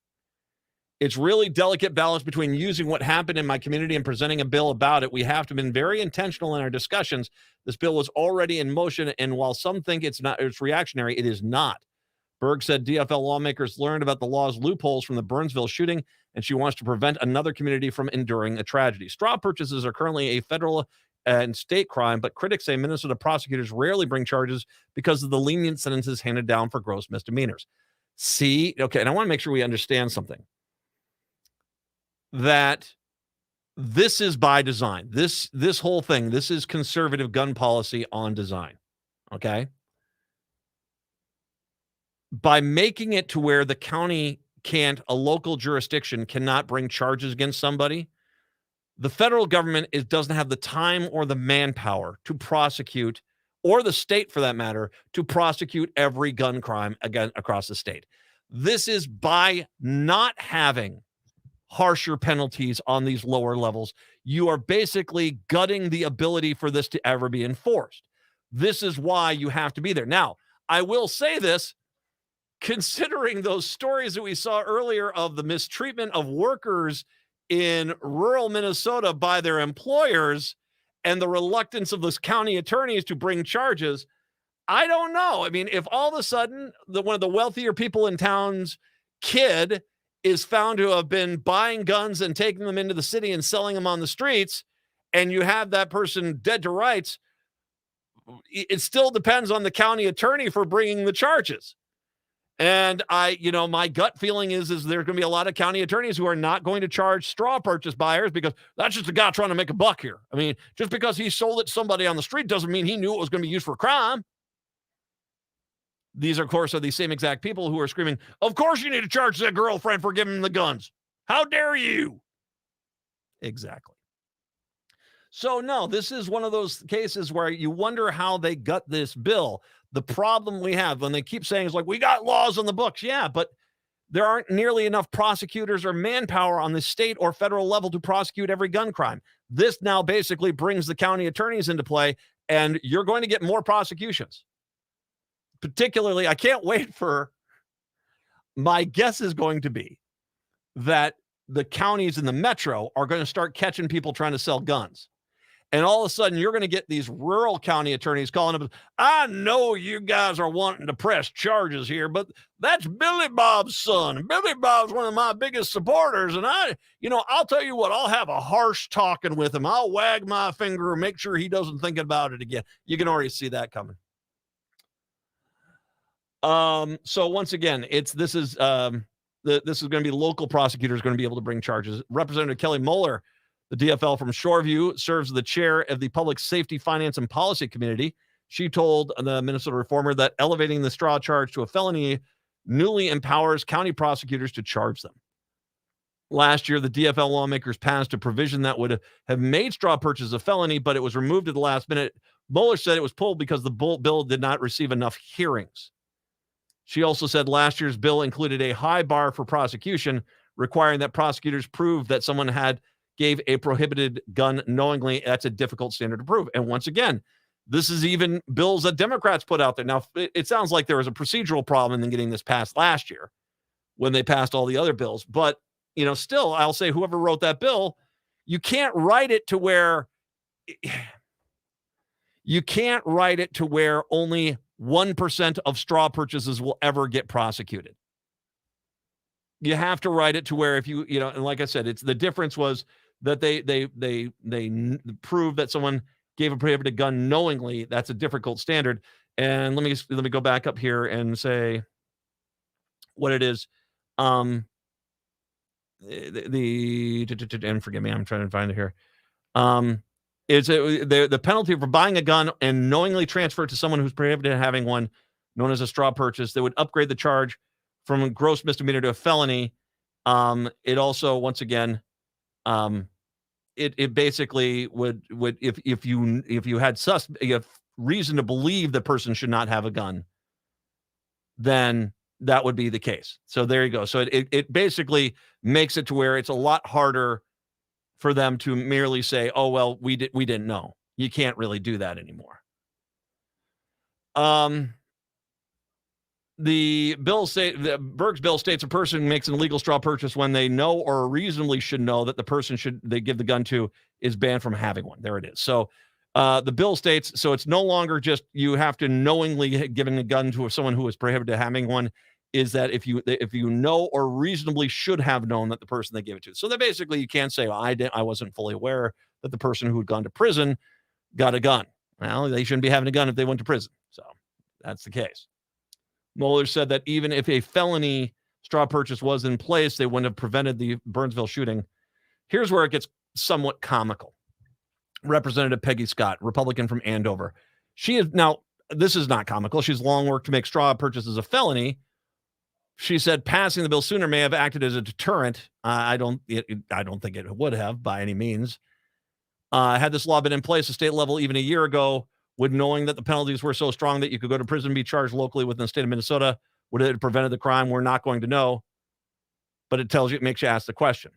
It's really delicate balance between using what happened in my community and presenting a bill about it. We have to have been very intentional in our discussions. This bill was already in motion, and while some think it's reactionary, it is not. Berg said DFL lawmakers learned about the law's loopholes from the Burnsville shooting, and she wants to prevent another community from enduring a tragedy. Straw purchases are currently a federal and state crime, but critics say Minnesota prosecutors rarely bring charges because of the lenient sentences handed down for gross misdemeanors. See, okay, and I want to make sure we understand something. That this is by design. This whole thing, this is conservative gun policy on design. Okay? By making it to where the county a local jurisdiction cannot bring charges against somebody, the federal government doesn't have the time or the manpower to prosecute, or the state for that matter, to prosecute every gun crime again across the state. This is by not having harsher penalties on these lower levels. You are basically gutting the ability for this to ever be enforced. This is why you have to be there. Now, I will say this, considering those stories that we saw earlier of the mistreatment of workers in rural Minnesota by their employers and the reluctance of those county attorneys to bring charges, I don't know. I mean, if all of a sudden one of the wealthier people in town's kid is found to have been buying guns and taking them into the city and selling them on the streets, and you have that person dead to rights, it still depends on the county attorney for bringing the charges. And my gut feeling is there's going to be a lot of county attorneys who are not going to charge straw purchase buyers because that's just a guy trying to make a buck here. I mean, just because he sold it to somebody on the street doesn't mean he knew it was going to be used for a crime. These, of course, are the same exact people who are screaming, of course you need to charge that girlfriend for giving him the guns. How dare you? Exactly. So, no, this is one of those cases where you wonder how they gut this bill. The problem we have when they keep saying is like, we got laws on the books. Yeah, but there aren't nearly enough prosecutors or manpower on the state or federal level to prosecute every gun crime. This now basically brings the county attorneys into play, and you're going to get more prosecutions. Particularly, I can't wait for, my guess is going to be that the counties in the metro are going to start catching people trying to sell guns. And all of a sudden, you're going to get these rural county attorneys calling up, I know you guys are wanting to press charges here, but that's Billy Bob's son. Billy Bob's one of my biggest supporters. And I'll tell you what, I'll have a harsh talking with him. I'll wag my finger and make sure he doesn't think about it again. You can already see that coming. So once again, this is going to be local prosecutors going to be able to bring charges. Representative Kelly Moeller, the DFL from Shoreview, serves as the chair of the Public Safety, Finance, and Policy Committee. She told the Minnesota Reformer that elevating the straw charge to a felony newly empowers county prosecutors to charge them. Last year, the DFL lawmakers passed a provision that would have made straw purchase a felony, but it was removed at the last minute. Moeller said it was pulled because the bill did not receive enough hearings. She also said last year's bill included a high bar for prosecution, requiring that prosecutors prove that someone gave a prohibited gun knowingly. That's a difficult standard to prove. And once again, this is even bills that Democrats put out there. Now, it sounds like there was a procedural problem in getting this passed last year when they passed all the other bills. But, still, I'll say whoever wrote that bill, you can't write it to where only 1% of straw purchases will ever get prosecuted. You have to write it to where if and like I said, it's the difference was that they prove that someone gave a prohibited gun knowingly. That's a difficult standard. And let me go back up here and say what it is. And forgive me, I'm trying to find it here. Is the penalty for buying a gun and knowingly transfer it to someone who's prohibited having one, known as a straw purchase, that would upgrade the charge from a gross misdemeanor to a felony. It also, once again, it basically would if you had reason to believe the person should not have a gun, then that would be the case. So there you go. So it basically makes it to where it's a lot harder for them to merely say, oh, well, we didn't know. You can't really do that anymore. the Berg's bill states a person makes an illegal straw purchase when they know or reasonably should know that the person they give the gun to is banned from having one. There it is. So the bill states, so it's no longer just you have to knowingly giving a gun to someone who is prohibited having one, is that if you know or reasonably should have known that the person they give it to. So that basically you can't say, well, I wasn't fully aware that the person who had gone to prison got a gun. Well, they shouldn't be having a gun if they went to prison. So that's the case. Mueller said that even if a felony straw purchase was in place, they wouldn't have prevented the Burnsville shooting. Here's where it gets somewhat comical. Representative Peggy Scott, Republican from Andover. She is now, this is not comical. She's long worked to make straw purchases a felony. She said passing the bill sooner may have acted as a deterrent. I don't think it would have by any means. Had this law been in place at state level even a year ago, would knowing that the penalties were so strong that you could go to prison and be charged locally within the state of Minnesota, would it have prevented the crime? We're not going to know. But it makes you ask the question.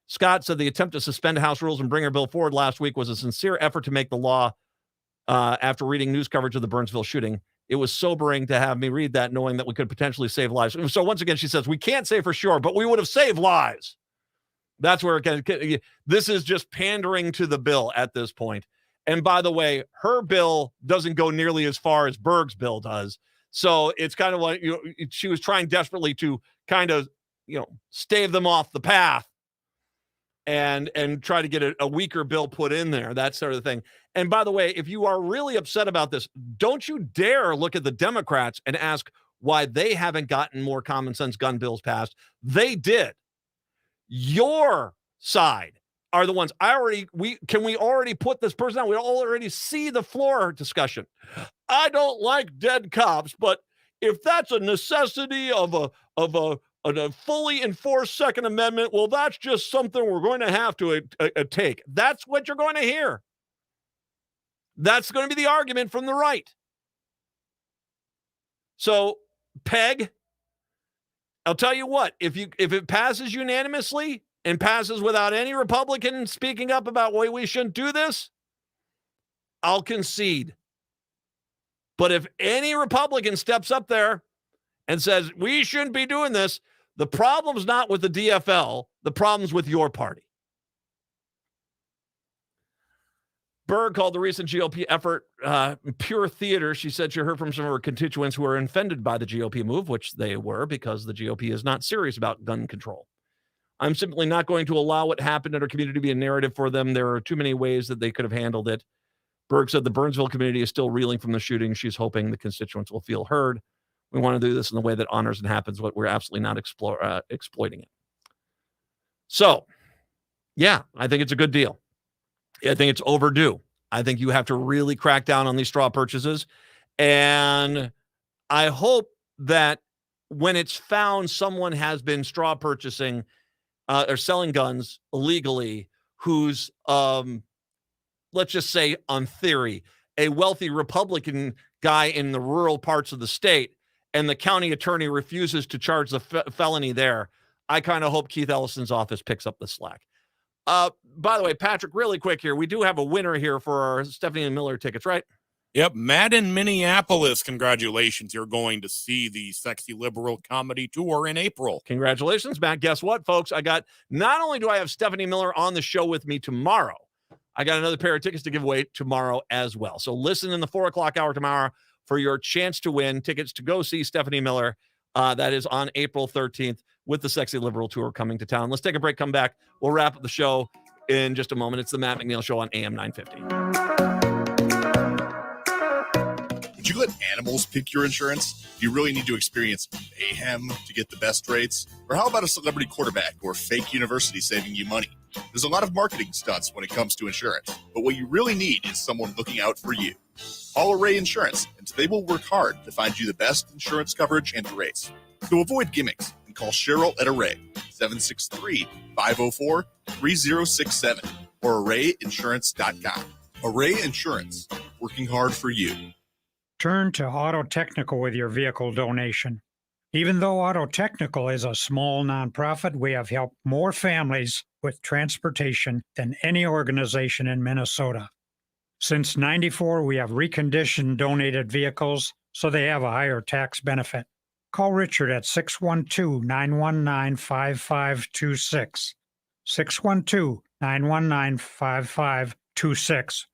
Scott said the attempt to suspend House rules and bring her bill forward last week was a sincere effort to make the law after reading news coverage of the Burnsville shooting. It was sobering to have me read that, knowing that we could potentially save lives. So once again, she says, we can't say for sure, but we would have saved lives. That's where this is just pandering to the bill at this point. And by the way, her bill doesn't go nearly as far as Berg's bill does. So it's kind of like, she was trying desperately to kind of, stave them off the path and try to get a weaker bill put in there, that sort of thing. And by the way, if you are really upset about this, don't you dare look at the Democrats and ask why they haven't gotten more common sense gun bills passed. They did. Your side are the ones we already put this person on. We already see the floor discussion. I don't like dead cops, but if that's a necessity of a fully enforced Second Amendment, well, that's just something we're going to have to take. That's what you're going to hear. That's going to be the argument from the right. So, Peg, I'll tell you what, if it passes unanimously and passes without any Republican speaking up about why we shouldn't do this, I'll concede. But if any Republican steps up there and says, we shouldn't be doing this, the problem's not with the DFL, the problem's with your party. Berg called the recent GOP effort pure theater. She said she heard from some of her constituents who were offended by the GOP move, which they were, because the GOP is not serious about gun control. I'm simply not going to allow what happened in our community to be a narrative for them. There are too many ways that they could have handled it. Berg said the Burnsville community is still reeling from the shooting. She's hoping the constituents will feel heard. We want to do this in the way that honors and happens, but we're absolutely not exploiting it. So, yeah, I think it's a good deal. I think it's overdue. I think you have to really crack down on these straw purchases. And I hope that when it's found someone has been straw purchasing or selling guns illegally, who's, let's just say on theory, a wealthy Republican guy in the rural parts of the state, and the county attorney refuses to charge the felony there, I kind of hope Keith Ellison's office picks up the slack. By the way, Patrick, really quick here, we do have a winner here for our Stephanie Miller tickets, right? Yep, Matt in Minneapolis, congratulations. You're going to see the Sexy Liberal Comedy Tour in April. Congratulations, Matt. Guess what, folks? Not only do I have Stephanie Miller on the show with me tomorrow, I got another pair of tickets to give away tomorrow as well. So listen in the 4 o'clock hour tomorrow for your chance to win tickets to go see Stephanie Miller. That is on April 13th with the Sexy Liberal Tour coming to town. Let's take a break, come back. We'll wrap up the show in just a moment. It's the Matt McNeil Show on AM 950. Would you let animals pick your insurance? Do you really need to experience mayhem to get the best rates? Or how about a celebrity quarterback or fake university saving you money? There's a lot of marketing stunts when it comes to insurance, but what you really need is someone looking out for you. Call Array Insurance, and they will work hard to find you the best insurance coverage and rates. So avoid gimmicks and call Cheryl at Array, 763-504-3067, or arrayinsurance.com. Array Insurance, working hard for you. Turn to Auto Technical with your vehicle donation. Even though Auto Technical is a small nonprofit, we have helped more families with transportation than any organization in Minnesota. Since '94, we have reconditioned donated vehicles so they have a higher tax benefit. Call Richard at 612-919-5526, 612-919-5526,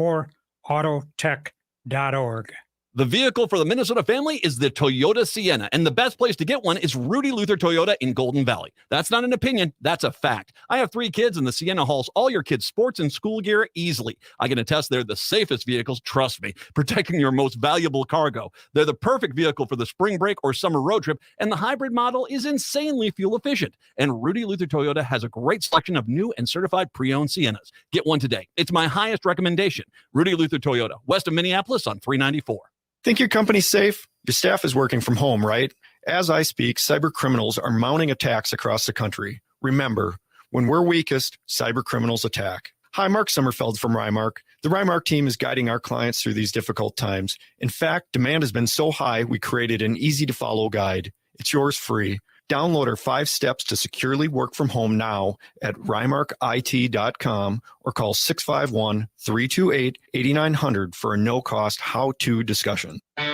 or autotech.org. The vehicle for the Minnesota family is the Toyota Sienna, and the best place to get one is Rudy Luther Toyota in Golden Valley. That's not an opinion, that's a fact. I have 3 kids, and the Sienna hauls all your kids' sports and school gear easily. I can attest they're the safest vehicles, trust me, protecting your most valuable cargo. They're the perfect vehicle for the spring break or summer road trip, and the hybrid model is insanely fuel efficient. And Rudy Luther Toyota has a great selection of new and certified pre-owned Siennas. Get one today. It's my highest recommendation. Rudy Luther Toyota, west of Minneapolis on 394. Think your company's safe? Your staff is working from home, right? As I speak, cyber criminals are mounting attacks across the country. Remember, when we're weakest, cyber criminals attack. Hi, Mark Sommerfeld from Rymark. The Rymark team is guiding our clients through these difficult times. In fact, demand has been so high, we created an easy-to-follow guide. It's yours free. Download our 5 steps to securely work from home now at rymarkit.com or call 651-328-8900 for a no-cost how-to discussion. AM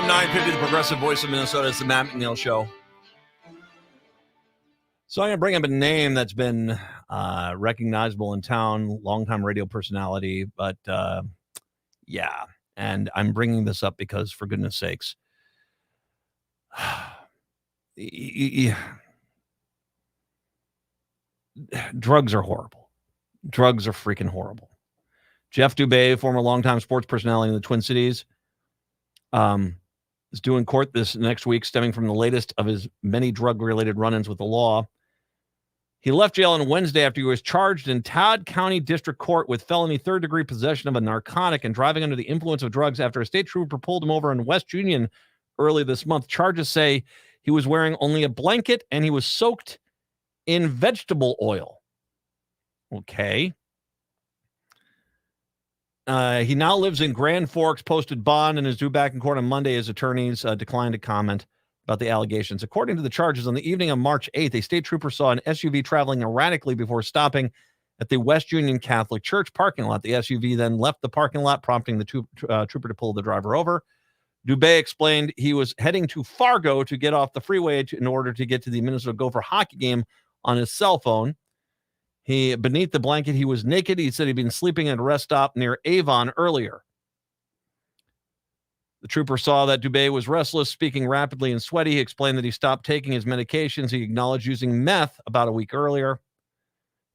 950, the progressive voice of Minnesota. It's the Matt McNeil Show. So I'm going to bring up a name that's been recognizable in town, longtime radio personality, but yeah. And I'm bringing this up because, for goodness sakes, drugs are horrible. Drugs are freaking horrible. Jeff Dubé, former longtime sports personality in the Twin Cities, is due in court this next week, stemming from the latest of his many drug-related run-ins with the law. He left jail on Wednesday after he was charged in Todd County District Court with felony third-degree possession of a narcotic and driving under the influence of drugs after a state trooper pulled him over in West Union early this month. Charges say he was wearing only a blanket and he was soaked in vegetable oil. Okay. He now lives in Grand Forks, posted bond, and is due back in court on Monday. His attorneys declined to comment about the allegations. According to the charges, on the evening of March 8th, a state trooper saw an SUV traveling erratically before stopping at the West Union Catholic Church parking lot. The SUV then left the parking lot, prompting the trooper to pull the driver over. Dubé explained he was heading to Fargo to get off the freeway in order to get to the Minnesota Gopher hockey game on his cell phone. Beneath the blanket, he was naked. He said he'd been sleeping at a rest stop near Avon earlier. The trooper saw that Dubé was restless, speaking rapidly and sweaty. He explained that he stopped taking his medications. He acknowledged using meth about a week earlier.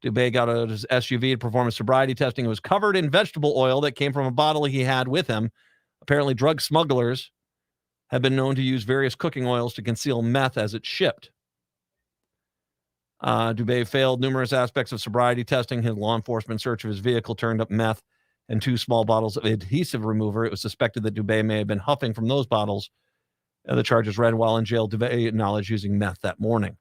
Dubé got out of his SUV to perform a sobriety testing. It was covered in vegetable oil that came from a bottle he had with him. Apparently, drug smugglers have been known to use various cooking oils to conceal meth as it's shipped. Dubé failed numerous aspects of sobriety testing. His law enforcement search of his vehicle turned up meth and 2 small bottles of adhesive remover. It was suspected that Dubé may have been huffing from those bottles. The charges read while in jail. Dubé acknowledged using meth that morning.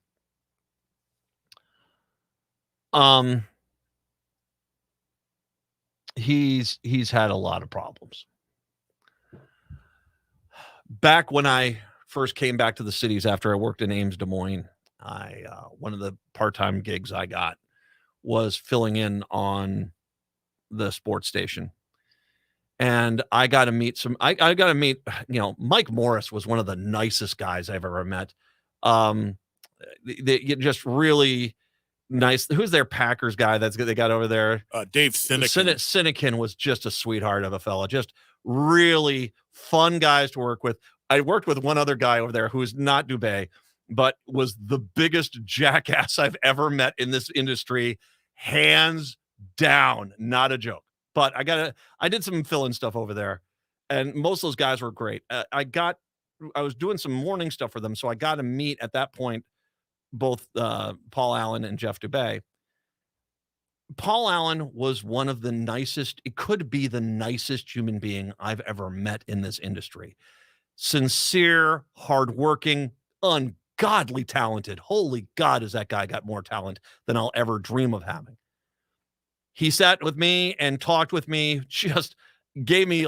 He's had a lot of problems. Back when I first came back to the cities after I worked in Ames, Des Moines, one of the part-time gigs I got was filling in on the sports station. And I got to meet Mike Morris was one of the nicest guys I've ever met. They just really nice. Who's their Packers guy they got over there? Dave Sinekin. Sinekin was just a sweetheart of a fella. Just really fun guys to work with. I worked with one other guy over there who is not Dubé, but was the biggest jackass I've ever met in this industry. Hands down. Not a joke. But I did some fill-in stuff over there, and most of those guys were great. I was doing some morning stuff for them, so I got to meet at that point both Paul Allen and Jeff Dubé. Paul Allen was one of the nicest, it could be the nicest human being I've ever met in this industry. Sincere, hardworking, ungodly talented. Holy God, has that guy got more talent than I'll ever dream of having. He sat with me and talked with me, just gave me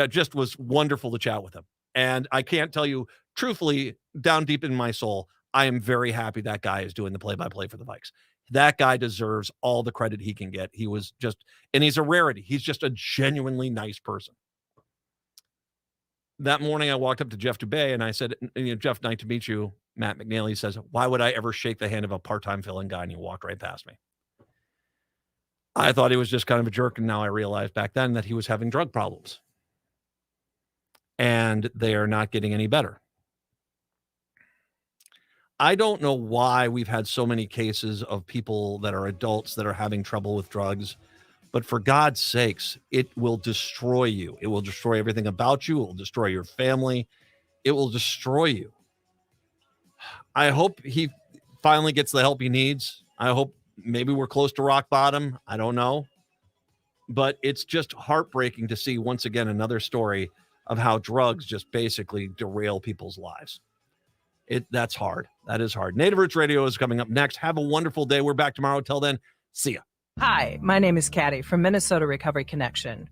just was wonderful to chat with him. And I can't tell you, truthfully, down deep in my soul, I am very happy that guy is doing the play-by-play for the Vikes. That guy deserves all the credit he can get. He was just, and he's a rarity. He's just a genuinely nice person. that morning I walked up to Jeff Dubay and I said, Jeff, nice to meet you. Matt McNeil. He says, why would I ever shake the hand of a part-time fill-in guy? And he walked right past me. I thought he was just kind of a jerk. And now I realized back then that he was having drug problems. And they are not getting any better. I don't know why we've had so many cases of people that are adults that are having trouble with drugs, but for God's sakes, it will destroy you. It will destroy everything about you. It will destroy your family. It will destroy you. I hope he finally gets the help he needs. I hope maybe we're close to rock bottom. I don't know. But it's just heartbreaking to see once again another story of how drugs just basically derail people's lives. That's hard. That is hard. Native Roots Radio is coming up next. Have a wonderful day. We're back tomorrow. Till then, see ya. Hi, my name is Katty from Minnesota Recovery Connection.